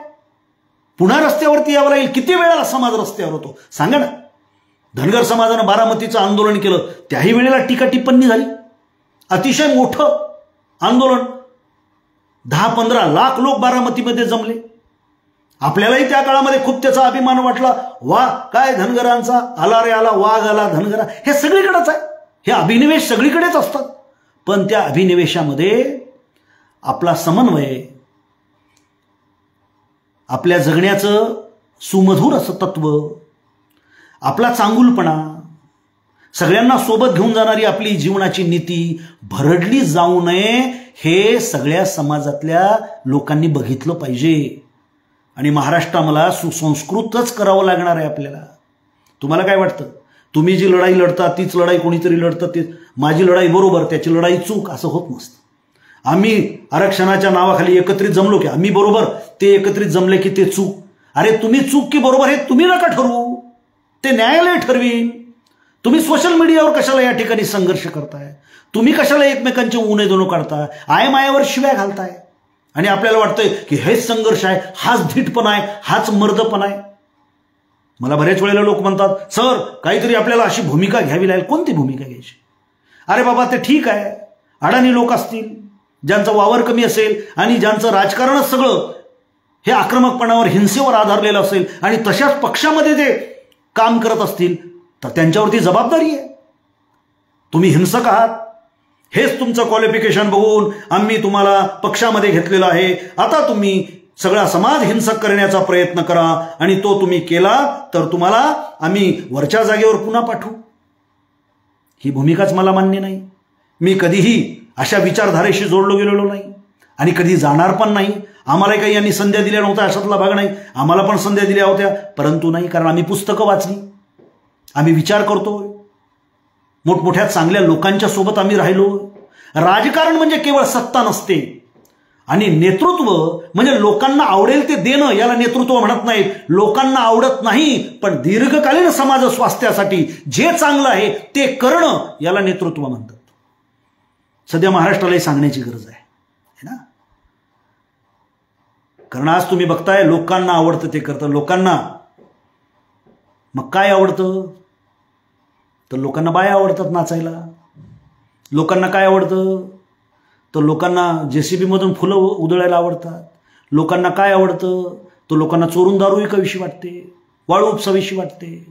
पुन्हा रस्त्यावरती यावं लागेल. किती वेळेला समाज रस्त्यावर होतो सांगा ना. धनगर समाजानं बारामतीचं आंदोलन केलं, त्याही वेळेला टीका टिप्पणी झाली. अतिशय मोठं आंदोलन, 10-15 लाख लोक बारामतीमध्ये जमले. आपल्यालाही त्या काळामध्ये खूप त्याचा अभिमान वाटला. वा काय धनगरांचा, आला रे आला, वाघ आला धनगरा. हे सगळीकडेच आहे, हे अभिनिवेश सगळीकडेच असतात. पण त्या अभिनिवेशामध्ये आपला समन्वय, आपल्या जगण्याचं सुमधुर असं तत्व, आपला चांगुलपणा, सगळ्यांना सोबत घेऊन जाणारी आपली जीवनाची नीती भरडली जाऊ नये हे सगळ्या समाजातल्या लोकांनी बघितलं पाहिजे. आणि महाराष्ट्राला सुसंस्कृतच करावं लागणार आहे आपल्याला. तुम्हाला काय वाटतं? तुम्ही जी लढाई लढता तीच लढाई कोणीतरी लढतं, ते माझी लढाई बरोबर त्याची लढाई चूक असं होत नसतं. आम्ही आरक्षणाच्या नावाखाली एकत्रित जमलो की आम्ही बरोबर, ते एकत्रित जमले की ते चूक. अरे तुम्ही चूक की बरोबर हे तुम्ही नका ठरवू, ते न्यायालय ठरवीन. तुम्ही सोशल मीडियावर कशाला या ठिकाणी संघर्ष करताय? तुम्ही कशाला एकमेकांचे उणे दोनो काढताय? आयमायावर शिव्या घालताय आणि आपल्याला वाटतंय की हेच संघर्ष आहे, हाच धीटपणा आहे, हाच मर्दपणा आहे. मला बऱ्याच वेळेला लोक म्हणतात, सर काहीतरी आपल्याला अशी भूमिका घ्यावी लागेल. कोणती भूमिका घ्यायची? अरे बाबा ते ठीक आहे, अडाणी लोक असतील, ज्यांचा वावर कमी असेल आणि ज्यांचं राजकारणच सगळं हे आक्रमकपणावर, हिंसेवर आधारलेलं असेल आणि तशाच पक्षामध्ये ते काम करत असतील तर त्यांच्यावरती जबाबदारी आहे. तुम्ही हिंसक आहात, हेच तुमचं क्वालिफिकेशन बघून आम्ही तुम्हाला पक्षामध्ये घेतलेलं आहे, आता तुम्ही सगळा समाज हिंसक करण्याचा प्रयत्न करा आणि तो तुम्ही केला तर तुम्हाला आम्ही वरच्या जागेवर पुन्हा पाठवू. ही भूमिकाच मला मान्य नाही. मी कधीही अशा विचारधारेशी जोडलो गेलेलो नाही आणि कधी जाणार पण नाही. आम्हाला काही यांनी संध्या दिल्या नव्हत्या अशातला भाग नाही. आम्हाला पण संध्या दिल्या होत्या, परंतु नाही, कारण आम्ही पुस्तकं वाचली, आम्ही विचार करतोय, मोठमोठ्या चांगल्या लोकांच्या सोबत आम्ही राहिलो. राजकारण म्हणजे केवळ सत्ता नसते आणि नेतृत्व म्हणजे लोकांना आवडेल ते देणं, याला नेतृत्व म्हणत नाही. लोकांना आवडत नाही पण दीर्घकालीन समाज स्वास्थ्यासाठी जे चांगलं आहे ते करणं, याला नेतृत्व म्हणतात. सध्या महाराष्ट्रालाही सांगण्याची गरज आहे ना, कारण आज तुम्ही बघताय लोकांना आवडतं ते करतं. लोकांना मग काय आवडतं? तर लोकांना बाया आवडतात नाचायला. लोकांना काय आवडतं? तर लोकांना JCB मधून फुलं उधळायला आवडतात. लोकांना काय आवडतं? तर लोकांना चोरून दारू विकावीशी वाटते, वाळू उपसावीशी वाटते,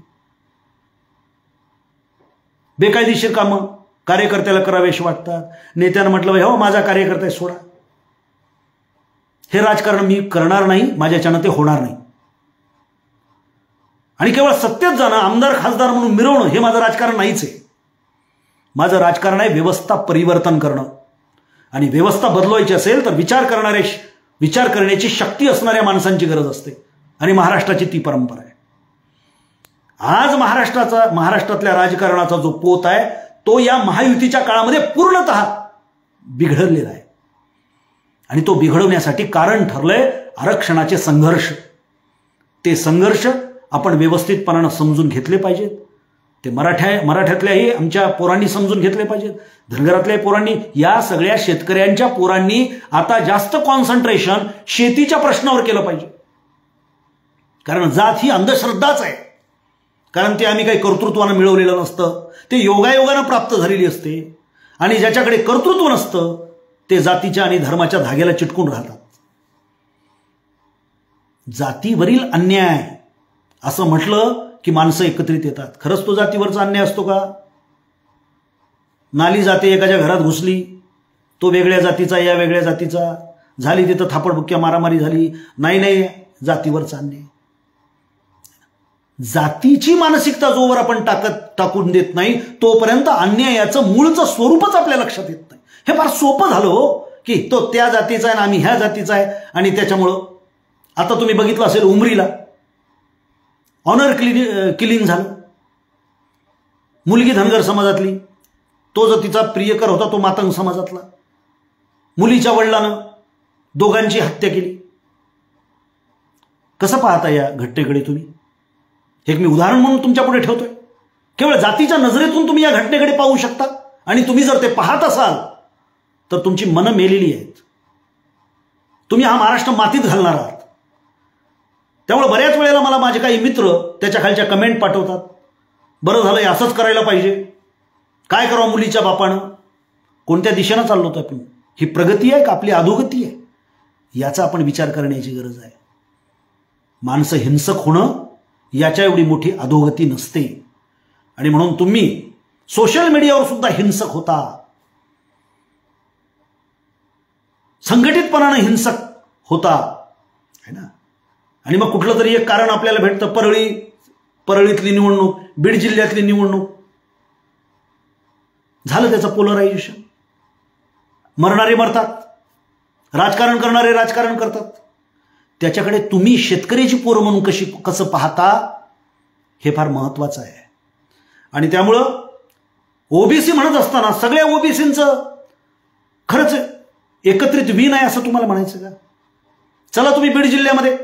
बेकायदेशीर कामं कार्यकर्त्याला करावेशी वाटतात. नेत्यानं म्हटलं हो माझा कार्यकर्ता सोडा, हे राजकारण मी करणार नाही, माझ्याच्यानं ते होणार नाही. आणि केवळ सत्तेत जाणं, आमदार खासदार म्हणून मिरवणं हे माझं राजकारण नाहीच आहे. माझं राजकारण आहे व्यवस्था परिवर्तन करणं. आणि व्यवस्था बदलवायची असेल तर विचार करण्याची शक्ती असणाऱ्या माणसांची गरज असते आणि महाराष्ट्राची ती परंपरा आहे. आज महाराष्ट्रातल्या राजकारणाचा जो पोत आहे तो या महायुतीच्या काळामध्ये पूर्णतः बिघडलेला आहे आणि तो बिघडवण्यासाठी कारण ठरलंय आरक्षणाचे संघर्ष. ते संघर्ष आपण व्यवस्थितपणानं समजून घेतले पाहिजेत. ते मराठ्यातल्याही आमच्या पोरांनी समजून घेतले पाहिजेत, धनगरातल्या पोरांनी, या सगळ्या शेतकऱ्यांच्या पोरांनी आता जास्त कॉन्सन्ट्रेशन शेतीच्या प्रश्नावर केलं पाहिजे. कारण जात ही अंधश्रद्धाच आहे. कारण ते आम्ही काही कर्तृत्वानं मिळवलेलं नसतं, ते योगायोगानं प्राप्त झालेली असते. आणि ज्याच्याकडे कर्तृत्व नसतं ते जातीच्या आणि धर्माच्या धाग्याला चिटकून राहतात. जातीवरील अन्याय असं म्हटलं की माणसं एकत्रित येतात. खरंच तो जातीवरचा अन्याय असतो का? नाली जाते एकाच्या घरात घुसली, तो वेगळ्या जातीचा या वेगळ्या जातीचा, झाली तिथं थापडबुक्क्या मारामारी झाली, नाही, जातीवरचा अन्याय. जातीची मानसिकता जोवर आपण टाकून देत नाही तोपर्यंत अन्यायाचं मूळचं स्वरूपच आपल्या लक्षात येत नाही. हे फार सोपं झालं हो, की तो त्या जातीचा आहे आणि आम्ही ह्या जातीचा आहे. आणि त्याच्यामुळं आता तुम्ही बघितलं असेल उमरीला ऑनर किलिंग झालं. मुलगी धनगर समाजातली, तो जो तिचा प्रियकर होता तो मातंग समाजातला, मुलीच्या वडिलानं दोघांची हत्या केली. कसं पाहता या घटनेकडे तुम्ही? हे मी उदाहरण म्हणून तुमच्या पुढे ठेवतोय. केवळ जातीच्या नजरेतून तुम्ही या घटनेकडे पाहू शकता आणि तुम्ही जर ते पाहत असाल तर तुमची मनं मेलेली आहेत. तुम्ही हा महाराष्ट्र मातीत घालणार आहात. त्यामुळे बऱ्याच वेळेला मला माझे काही मित्र त्याच्या खालच्या कमेंट पाठवतात, बरं झालं असंच करायला पाहिजे, काय करावं मुलीच्या बापानं. कोणत्या दिशेनं चाललो होतो आपण? ही प्रगती आहे का आपली अधोगती आहे? याचा आपण विचार करण्याची गरज आहे. माणसं हिंसक होणं याच्या एवढी मोठी अधोगती नसते. आणि म्हणून तुम्ही सोशल मीडियावर सुद्धा हिंसक होता, संघटितपणानं हिंसक होता है ना. आणि मग कुठलं तरी एक कारण आपल्याला भेटतं, परळीतली निवडणूक, बीड जिल्ह्यातली निवडणूक, झालं त्याचं पोलरायझेशन. मरणारे मरतात, राजकारण करणारे राजकारण करतात. त्याच्याकडे तुम्ही शेतकऱ्याची पोरं म्हणून कसं पाहता हे फार महत्वाचं आहे. आणि त्यामुळं ओबीसी म्हणत असताना सगळ्या ओबीसींचं खरंच एकत्रित विन आहे असं तुम्हाला म्हणायचं का? चला तुम्ही बीड जिल्ह्यामध्ये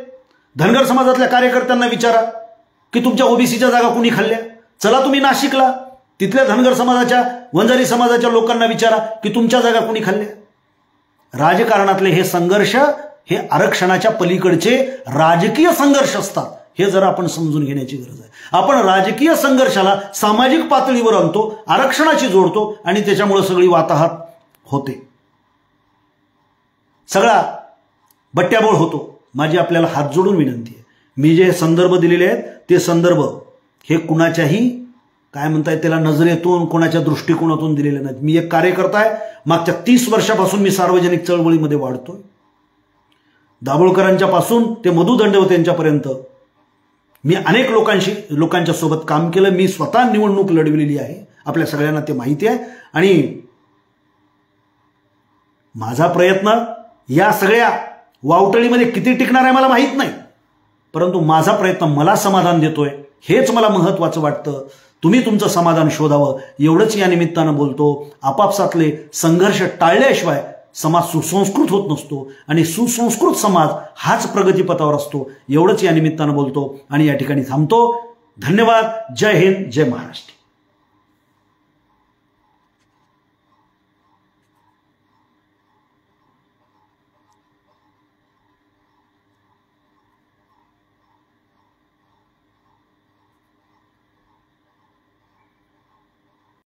धनगर समाजातल्या कार्यकर्त्यांना विचारा की तुमच्या ओबीसीच्या जागा कुणी खाल्ल्या. चला तुम्ही नाशिकला तिथल्या धनगर समाजाच्या, वंजारी समाजाच्या लोकांना विचारा की तुमच्या जागा कुणी खाल्ल्या. राजकारणातले हे संघर्ष हे आरक्षणाच्या पलीकडचे राजकीय संघर्ष असतात, हे जरा आपण समजून घेण्याची गरज आहे. आपण राजकीय संघर्षाला सामाजिक पातळीवर आणतो, आरक्षणाची जोडतो आणि त्याच्यामुळे सगळी वाताहत होते, सगळा बट्ट्याबोळ होतो. माझी आपल्याला हात जोडून विनंती आहे, मी जे संदर्भ दिलेले आहेत ते संदर्भ हे कुणाच्याही काय म्हणताय त्याला नजरेतून कोणाच्या दृष्टिकोनातून दिलेले नाहीत. मी एक कार्यकर्ता आहे, मागच्या 30 वर्षापासून मी सार्वजनिक चळवळीमध्ये वाढतोय. दाभोळकरांच्या पासून ते मधु दंडवतेंच्यापर्यंत मी अनेक लोकांच्या सोबत काम केलं. मी स्वतः निवडणूक लढविलेली आहे, आपल्या सगळ्यांना ते माहिती आहे. आणि माझा प्रयत्न या सगळ्या वावटळीमध्ये किती टिकणार आहे मला माहीत नाही, परंतु माझा प्रयत्न मला समाधान देतोय, हेच मला महत्वाचं वाटतं. तुम्ही तुमचं समाधान शोधावं एवढंच या निमित्तानं बोलतो. आपापसातले संघर्ष टाळल्याशिवाय समाज सुसंस्कृत होत नसतो आणि सुसंस्कृत समाज हाच प्रगतीपथावर असतो, एवढंच या निमित्तानं बोलतो आणि या ठिकाणी थांबतो. धन्यवाद. जय हिंद, जय महाराष्ट्र.